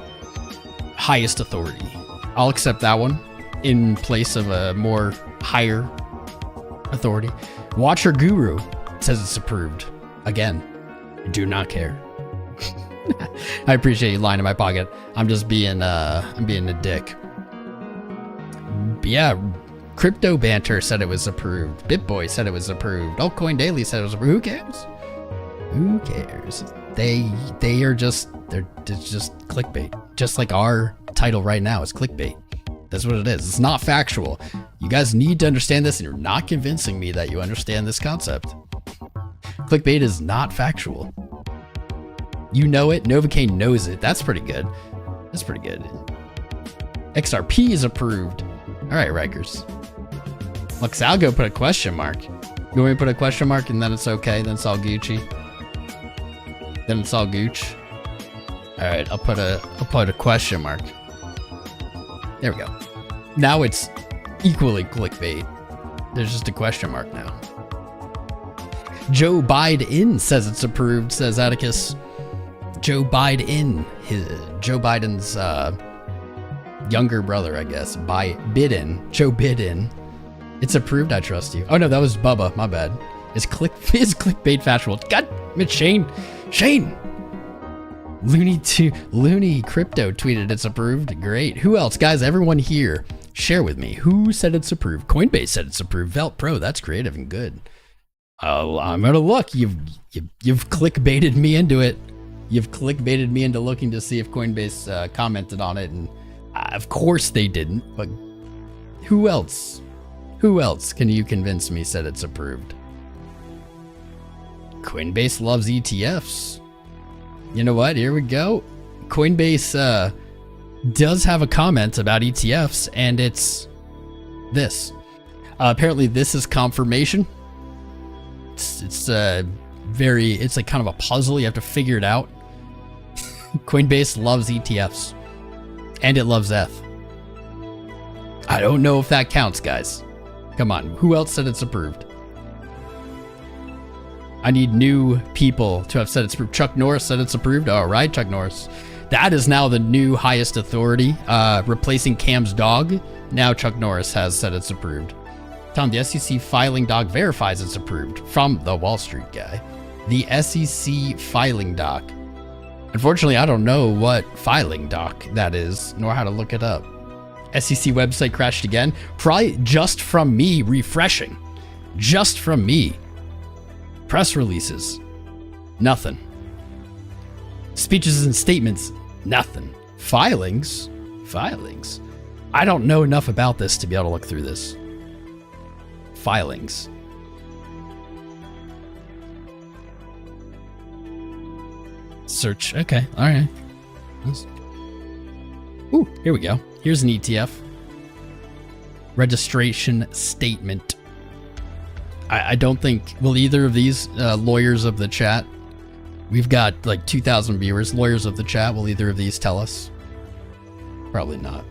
Speaker 2: highest authority. I'll accept that one in place of a more higher authority. Watcher Guru says it's approved. Again, do not care. I appreciate you lying in my pocket. I'm just being a dick. Yeah, Crypto Banter said it was approved. BitBoy said it was approved. Altcoin Daily said it was approved. Who cares? Who cares? They're just clickbait. Just like our title right now is clickbait. That's what it is. It's not factual. You guys need to understand this, and you're not convincing me that you understand this concept. Clickbait is not factual. You know it. 𝐂𝐫𝐾 knows it. That's pretty good. That's pretty good. XRP is approved. All right, Rikers. 𝐂𝐴LGO put a question mark. You want me to put a question mark and then it's okay? Then it's all Gucci. Then it's all Gooch. All right, I'll put a question mark. There we go. Now it's equally clickbait. There's just a question mark now. Joe Biden says it's approved, says Atticus. Joe Biden, Joe Biden's younger brother, I guess. Joe Biden. It's approved, I trust you. Oh no, that was Bubba, my bad. Is clickbait factual? God, Shane. Looney Crypto tweeted it's approved. Great. Who else? Guys, everyone here, share with me. Who said it's approved? Coinbase said it's approved. Velt Pro, that's creative and good. I'm gonna look. You've clickbaited me into it. You've clickbaited me into looking to see if Coinbase commented on it, and of course they didn't. But who else? Who else can you convince me said it's approved? Coinbase loves ETFs. You know what? Here we go. Coinbase does have a comment about ETFs, and it's this. Apparently, this is confirmation. It's like kind of a puzzle. You have to figure it out. Coinbase loves ETFs, and it loves ETH. I don't know if that counts, guys. Come on, who else said it's approved? I need new people to have said it's approved. Chuck Norris said it's approved. All right, Chuck Norris. That is now the new highest authority, replacing Cam's dog. Now Chuck Norris has said it's approved. Tom, the SEC filing doc verifies it's approved from the Wall Street guy. The SEC filing doc. Unfortunately, I don't know what filing doc that is, nor how to look it up. SEC website crashed again. Probably just from me refreshing. Just from me. Press releases. Nothing. Speeches and statements. Nothing. Filings. Filings. I don't know enough about this to be able to look through this. Filings. Search. Okay. All right. Ooh, here we go. Here's an ETF. Registration statement. I don't think, will either of these lawyers of the chat, we've got like 2,000 viewers, lawyers of the chat, will either of these tell us? Probably not.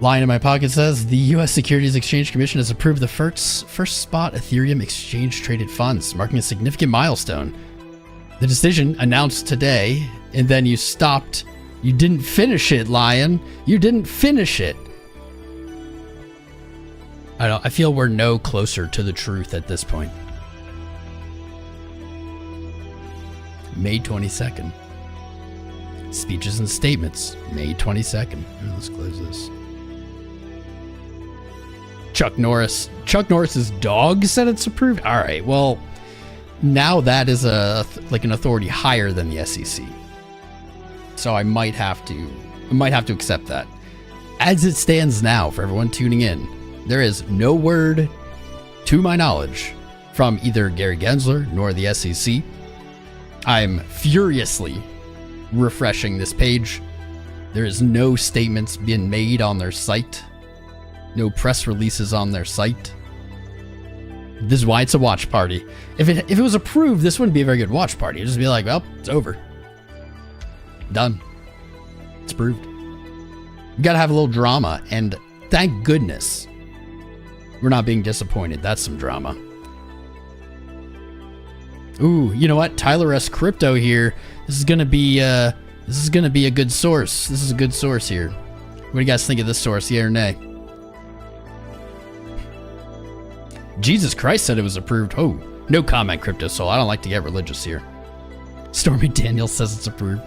Speaker 2: Line in my pocket says, the U.S. Securities Exchange Commission has approved the first spot Ethereum exchange-traded funds, marking a significant milestone. The decision announced today, and then you stopped You didn't finish it, Lion. You didn't finish it. I feel we're no closer to the truth at this point. May 22nd. Speeches and statements. May 22nd. Let's close this. Chuck Norris. Chuck Norris's dog said it's approved? All right, well, now that is like an authority higher than the SEC. So I might have to accept that. As it stands now, for everyone tuning in, there is no word, to my knowledge, from either Gary Gensler nor the SEC. I'm furiously refreshing this page. There is no statements being made on their site. No press releases on their site. This is why it's a watch party. If it was approved, this wouldn't be a very good watch party. It'd just be like, well, it's over. Done. It's approved. You gotta have a little drama, and thank goodness we're not being disappointed. That's some drama. Ooh, you know what? Tyler S. Crypto here. This is gonna be a good source. This is a good source here. What do you guys think of this source? Yeah or nay? Jesus Christ said it was approved. Oh, no comment, Crypto Soul. I don't like to get religious here. Stormy Daniels says it's approved.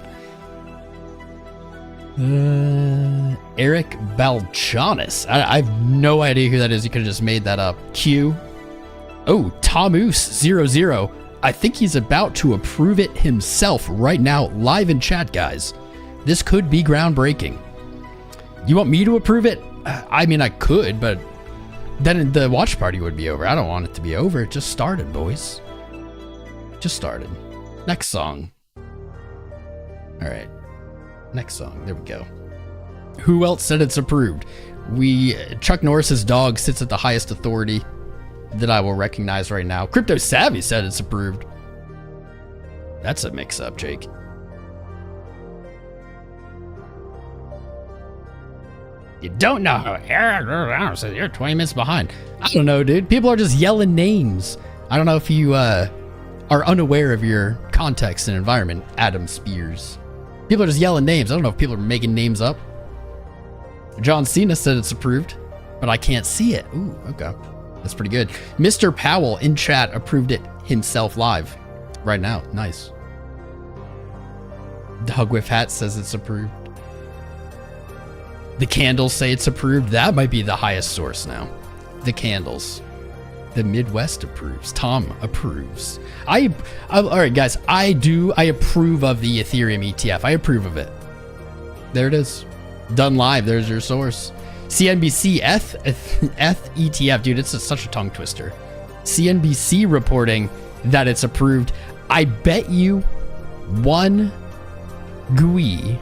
Speaker 2: Eric Balchanis. I have no idea who that is. You could have just made that up. Q. Oh, Tomoose00. I think he's about to approve it himself right now, live in chat, guys. This could be groundbreaking. You want me to approve it? I mean, I could, but then the watch party would be over. I don't want it to be over. It just started, boys. Just started. Next song. All right. Next song. There we go. Who else said it's approved? Chuck Norris's dog sits at the highest authority that I will recognize right now. Crypto Savvy said it's approved. That's a mix-up, Jake. You don't know. So you're 20 minutes behind. I don't know, dude. People are just yelling names. I don't know if you are unaware of your context and environment, Adam Spears. People are just yelling names. I don't know if people are making names up. John Cena said it's approved, but I can't see it. Ooh, okay. That's pretty good. Mr. Powell in chat approved it himself live right now. Nice. Dog with Hat says it's approved. The candles say it's approved. That might be the highest source now. The candles. The Midwest approves. Tom approves. All right, guys. I approve of the Ethereum ETF. I approve of it. There it is. Done live. There's your source. CNBC Eth ETF. Dude, it's such a tongue twister. CNBC reporting that it's approved. I bet you one GUI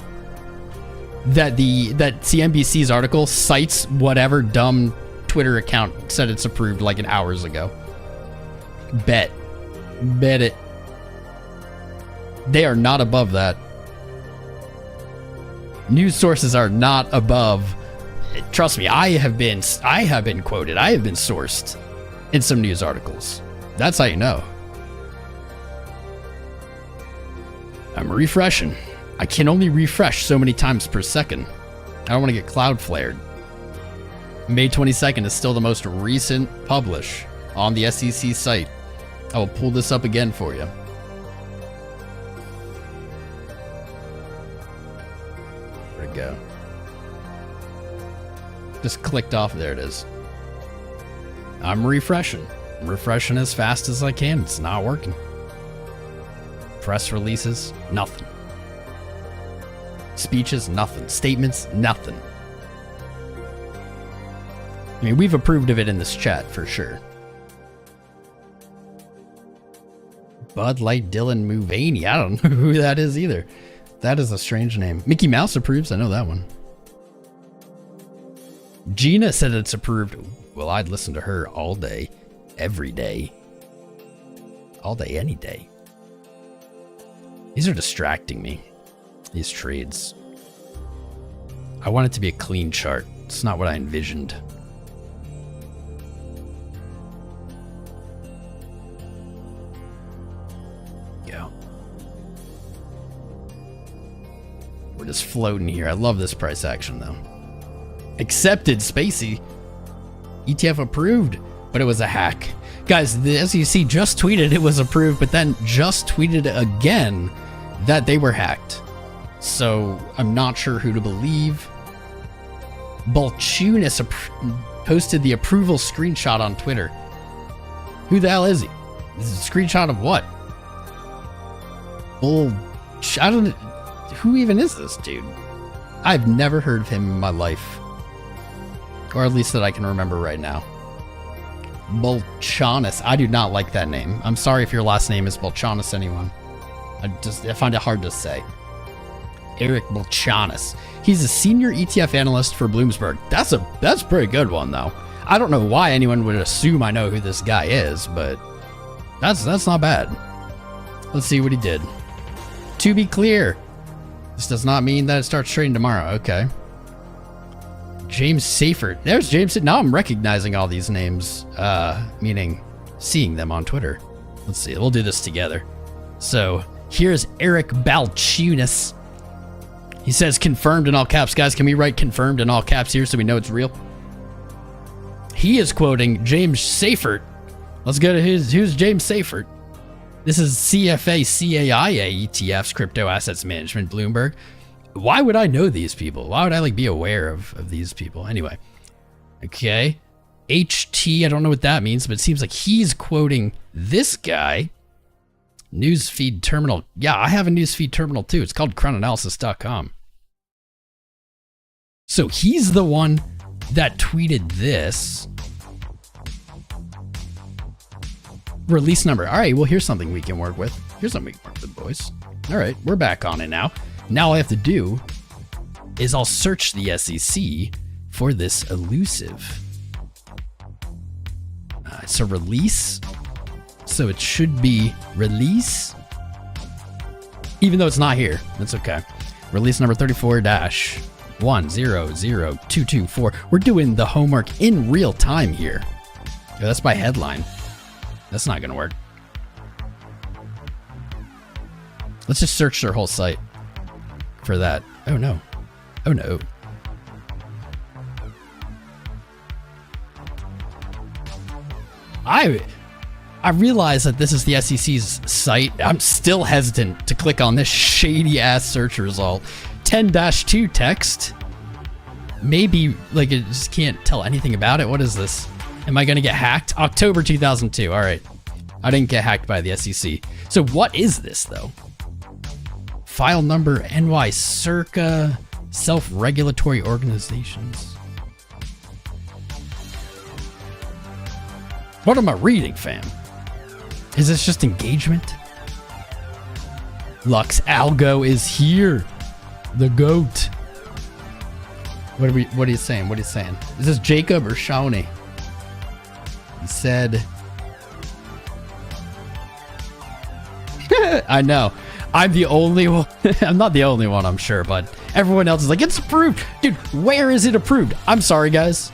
Speaker 2: that CNBC's article cites whatever dumb Twitter account said it's approved like an hours ago. Bet it. They are not above that. News sources are not above. Trust me, I have been quoted. I have been sourced in some news articles. That's how you know. I'm refreshing. I can only refresh so many times per second. I don't want to get cloud flared. May 22nd is still the most recent publish on the SEC site. I will pull this up again for you. Where'd it go? Just clicked off. There it is. I'm refreshing. I'm refreshing as fast as I can. It's not working. Press releases, nothing. Speeches, nothing. Statements, nothing. I mean, we've approved of it in this chat for sure. Bud Light Dylan Mulvaney. I don't know who that is either. That is a strange name. Mickey Mouse approves. I know that one. Gina said it's approved. Well, I'd listen to her all day, every day. All day, any day. These are distracting me. These trades. I want it to be a clean chart. It's not what I envisioned. Go. We're just floating here. I love this price action though. Accepted, Spacey. ETF approved, but it was a hack. Guys, the SEC just tweeted it was approved, but then just tweeted again that they were hacked. So I'm not sure who to believe. Balchunas posted the approval screenshot on Twitter. Who the hell is he? This is a screenshot of what? I don't. Who even is this dude? I've never heard of him in my life, or at least that I can remember right now. Balchunas. I do not like that name. I'm sorry if your last name is Balchunas, anyone. I find it hard to say. Eric Balchunas. He's a senior ETF analyst for Bloomberg. That's a pretty good one though. I don't know why anyone would assume I know who this guy is, but that's not bad. Let's see what he did. To be clear, this does not mean that it starts trading tomorrow. Okay. James Seyfert. There's James. Now I'm recognizing all these names, meaning seeing them on Twitter. Let's see. We'll do this together. So here's Eric Balchunas. He says confirmed in all caps. Guys, can we write confirmed in all caps here so we know it's real? He is quoting James Seyfert. Let's go to who's James Seyfert. This is CFA-CAIA ETF's crypto assets management, Bloomberg. Why would I know these people? Why would I be aware of these people? Anyway. Okay. HT, I don't know what that means, but it seems like he's quoting this guy. Newsfeed terminal. Yeah, I have a newsfeed terminal too. It's called chronanalysis.com. So he's the one that tweeted this. Release number. All right, well, here's something we can work with. Here's something we can work with, boys. All right, we're back on it now. Now all I have to do is I'll search the SEC for this elusive. It's a release. So it should be release. Even though it's not here, that's okay. Release number 34-100224. We're doing the homework in real time here. Yeah, that's by headline. That's not gonna work. Let's just search their whole site for that. Oh no. Oh no. I realize that this is the SEC's site. I'm still hesitant to click on this shady ass search result. 10-2 text. Maybe like it just can't tell anything about it. What is this? Am I gonna get hacked? October 2002. All right. I didn't get hacked by the SEC. So what is this though? File number NY circa self-regulatory organizations. What am I reading, fam? Is this just engagement? 𝐂𝐴𝐳 is here. The GOAT. What are you saying? What are you saying? Is this Jacob or Shawnee? He said, I know. I'm the only one. I'm not the only one, I'm sure, but everyone else is like, it's approved. Dude, where is it approved? I'm sorry, guys.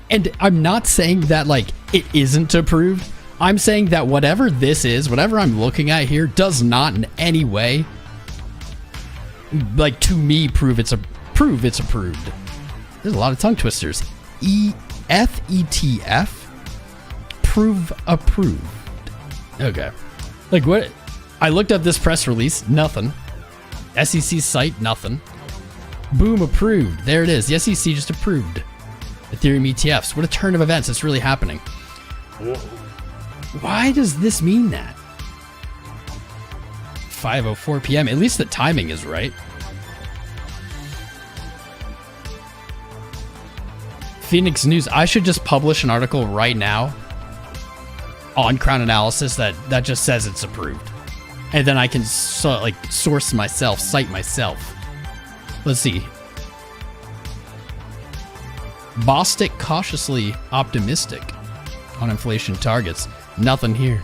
Speaker 2: And I'm not saying that, like, it isn't approved. I'm saying that whatever this is, whatever I'm looking at here, does not in any way, like, to me, prove it's approved. There's a lot of tongue twisters. Eth Etf. Prove approved. Okay. Like, what? I looked up this press release. Nothing. SEC site. Nothing. Boom. Approved. There it is. The SEC just approved Ethereum ETFs. What a turn of events. It's really happening. Why does this mean that? 5:04 p.m. At least the timing is right. Phoenix News. I should just publish an article right now on Crown Analysis that just says it's approved. And then I can source myself, cite myself. Let's see. Bostic cautiously optimistic on inflation targets. Nothing here.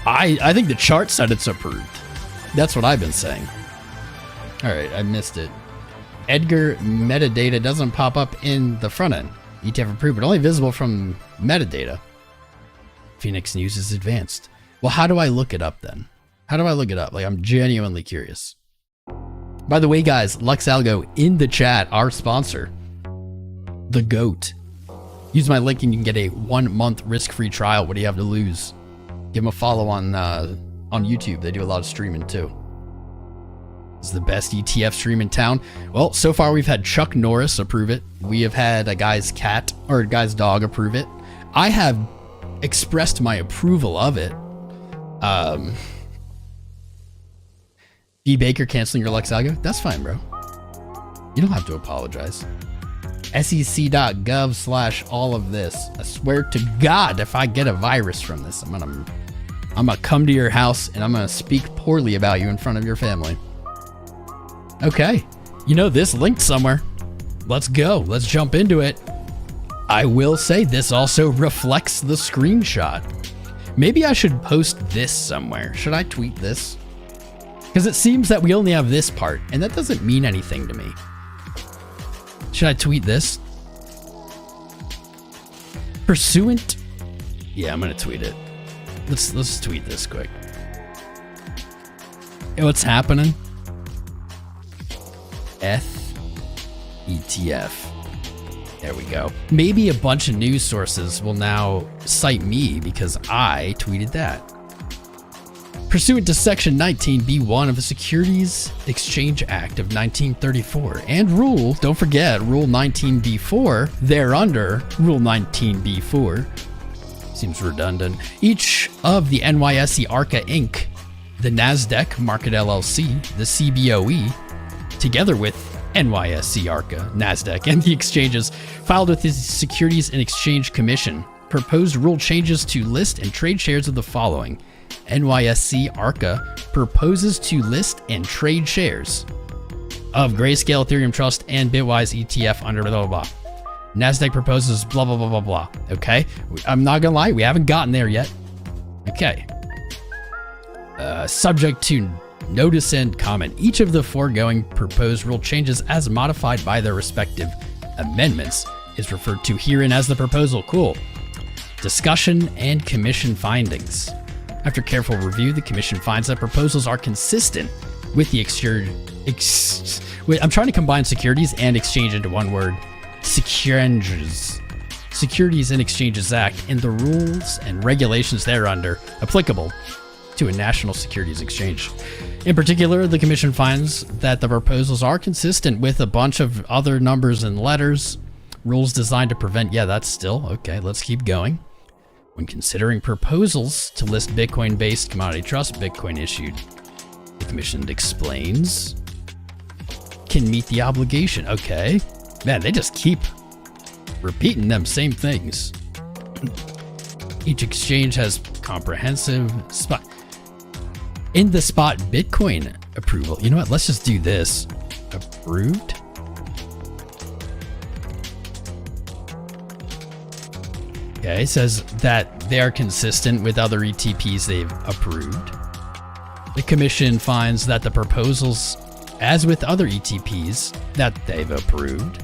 Speaker 2: I think the chart said it's approved. That's what I've been saying. All right, I missed it. Edgar metadata doesn't pop up in the front end. ETF approved, but only visible from metadata. Phoenix News is advanced. Well, how do I look it up then? How do I look it up? Like, I'm genuinely curious. By the way, guys, 𝐂𝐴LGO in the chat, our sponsor, the GOAT. Use my link and you can get a 1-month risk-free trial. What do you have to lose? Give them a follow on YouTube. They do a lot of streaming too. It's the best ETF stream in town. Well, so far we've had Chuck Norris approve it. We have had a guy's dog approve it. I have expressed my approval of it. B. Baker canceling your 𝐂𝐴LGO? That's fine, bro. You don't have to apologize. SEC.GOV/ all of this. I swear to God, if I get a virus from this, I'm gonna come to your house and I'm gonna speak poorly about you in front of your family. Okay, you know this linked somewhere. Let's go. Let's jump into it. I will say this also reflects the screenshot. Maybe I should post this somewhere. Should I tweet this? Because it seems that we only have this part, and that doesn't mean anything to me. Should I tweet this? Pursuant? Yeah, I'm gonna tweet it. Let's tweet this quick. Hey, what's happening? Eth ETF. There we go. Maybe a bunch of news sources will now cite me because I tweeted that. Pursuant to Section 19B1 of the Securities Exchange Act of 1934 and don't forget, Rule 19B4, thereunder, Rule 19B4, seems redundant, each of the NYSE Arca Inc., the NASDAQ Market LLC, the CBOE, together with NYSE Arca, NASDAQ, and the exchanges, filed with the Securities and Exchange Commission, proposed rule changes to list and trade shares of the following. NYSE Arca proposes to list and trade shares of Grayscale Ethereum Trust and Bitwise ETF under blah, blah, blah. NASDAQ proposes blah, blah, blah, blah, blah. Okay. I'm not gonna lie. We haven't gotten there yet. Okay. Subject to notice and comment. Each of the foregoing proposed rule changes as modified by their respective amendments is referred to herein as the proposal. Cool. Discussion and commission findings. After careful review, the commission finds that proposals are consistent with the I'm trying to combine securities and exchange into one word. Securities and Exchanges Act and the rules and regulations thereunder applicable to a national securities exchange. In particular, the commission finds that the proposals are consistent with a bunch of other numbers and letters, rules designed to prevent, yeah, that's still, okay, let's keep going. When considering proposals to list Bitcoin-based commodity trust, Bitcoin issued, the commission explains, can meet the obligation. Okay. Man, they just keep repeating them same things. Each exchange has comprehensive spot. In the spot Bitcoin approval. You know what? Let's just do this. Approved. Okay, it says that they are consistent with other ETPs they've approved. The commission finds that the proposals, as with other ETPs that they've approved,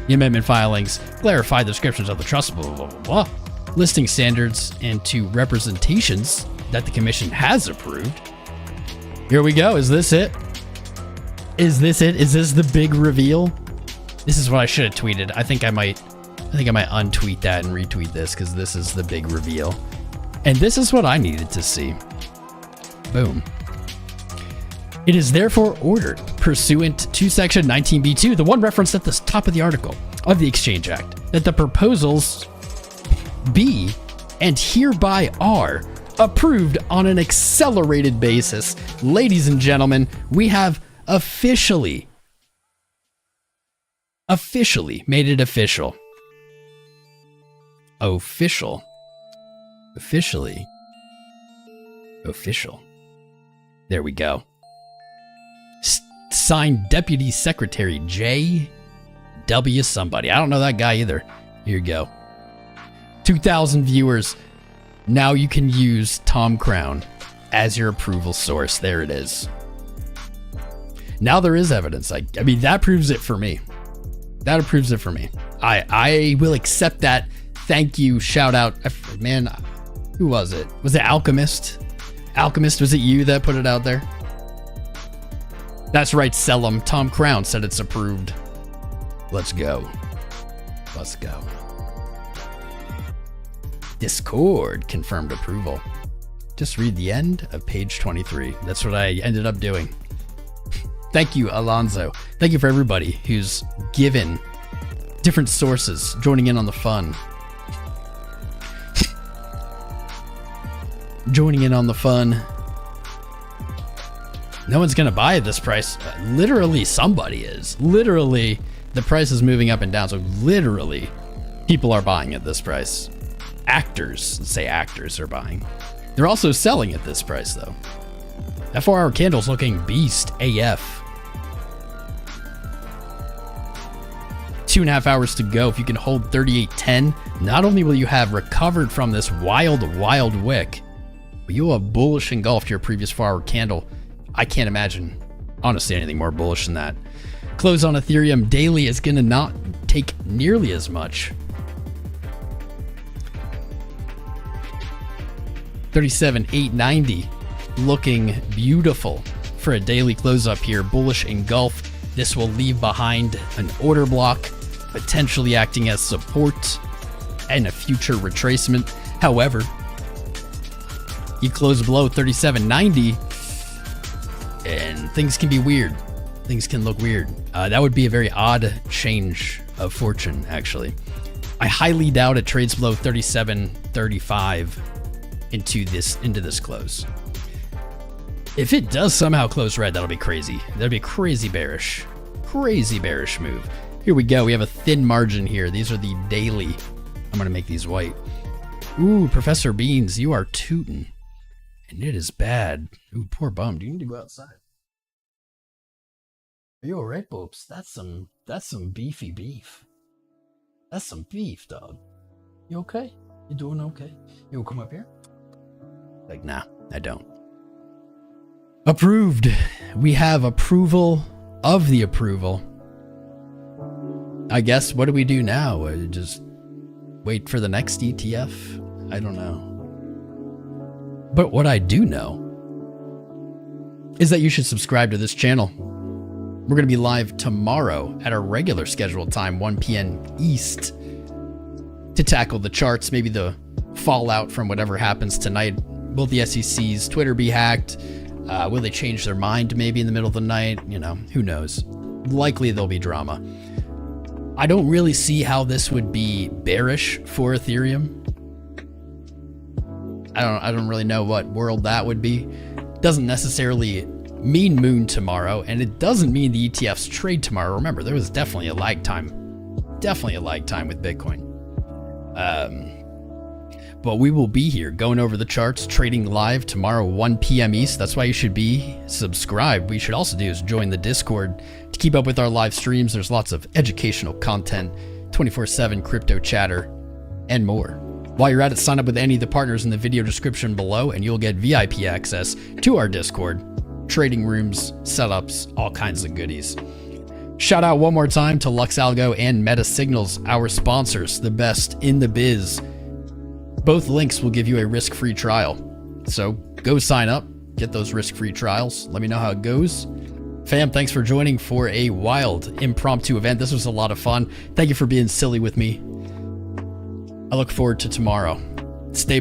Speaker 2: the amendment filings clarify the descriptions of the trust, blah, blah, blah, blah, listing standards and to representations that the commission has approved. Here we go. Is this it? Is this it? Is this the big reveal? This is what I should have tweeted. I think I might untweet that and retweet this because this is the big reveal. And this is what I needed to see. Boom. It is therefore ordered, pursuant to Section 19B2, the one referenced at the top of the article of the Exchange Act, that the proposals be and hereby are approved on an accelerated basis. Ladies and gentlemen, we have officially made it official. Official. There we go. Signed Deputy Secretary J.W. somebody. I don't know that guy either. Here you go. 2,000 viewers. Now you can use Tom Crown as your approval source. There it is. Now there is evidence. I mean, that proves it for me. That approves it for me. I will accept that. Thank you. Shout out. Man, who was it? Was it Alchemist? Alchemist, was it you that put it out there? That's right, sell them. Tom Crown said it's approved. Let's go. Let's go. Discord confirmed approval. Just read the end of page 23. That's what I ended up doing. Thank you, Alonzo. Thank you for everybody who's given different sources, joining in on the fun. Joining in on the fun. No one's gonna buy at this price. Literally, somebody is. Literally, the price is moving up and down. So literally, people are buying at this price. Actors, let's say actors are buying. They're also selling at this price though. That 4-hour candle's looking beast AF. 2.5 hours to go. If you can hold 38.10, not only will you have recovered from this wild wick, but you will have bullish engulfed your previous 4-hour candle. I can't imagine, honestly, anything more bullish than that. Close on Ethereum daily is going to not take nearly as much. 37,890, looking beautiful for a daily close up here. Bullish engulf. This will leave behind an order block, potentially acting as support and a future retracement. However, you close below 37.90 and things can be weird. Things can look weird. That would be a very odd change of fortune, actually. I highly doubt it trades below 37.35 into this close. If it does somehow close red, that'll be crazy. That'll be crazy bearish move. Here we go. We have a thin margin here. These are the daily. I'm gonna make these white. Ooh, Professor Beans, you are tootin'. And it is bad. Ooh, poor bum. Do you need to go outside? Are you alright, Boops? That's some beefy beef. That's some beef, dog. You okay? You doing okay? You wanna come up here? Like, nah, I don't. Approved. We have approval of the approval. I guess, what do we do now? Just wait for the next ETF? I don't know. But what I do know is that you should subscribe to this channel. We're going to be live tomorrow at our regular scheduled time, 1 p.m. East, to tackle the charts, maybe the fallout from whatever happens tonight. Will the SEC's Twitter be hacked? Will they change their mind maybe in the middle of the night? You know, who knows? Likely there'll be drama. I don't really see how this would be bearish for Ethereum. I don't really know what world that would be. Doesn't necessarily mean moon tomorrow, and it doesn't mean the ETFs trade tomorrow. Remember, there was definitely a lag time. Definitely a lag time with Bitcoin. But we will be here going over the charts, trading live tomorrow, 1 p.m. East. That's why you should be subscribed. What you should also do is join the Discord to keep up with our live streams. There's lots of educational content, 24/7 crypto chatter, and more. While you're at it, sign up with any of the partners in the video description below, and you'll get VIP access to our Discord, trading rooms, setups, all kinds of goodies. Shout out one more time to LuxAlgo and MetaSignals, our sponsors, the best in the biz. Both links will give you a risk-free trial. So go sign up, get those risk-free trials. Let me know how it goes. Fam, thanks for joining for a wild impromptu event. This was a lot of fun. Thank you for being silly with me. I look forward to tomorrow. Stay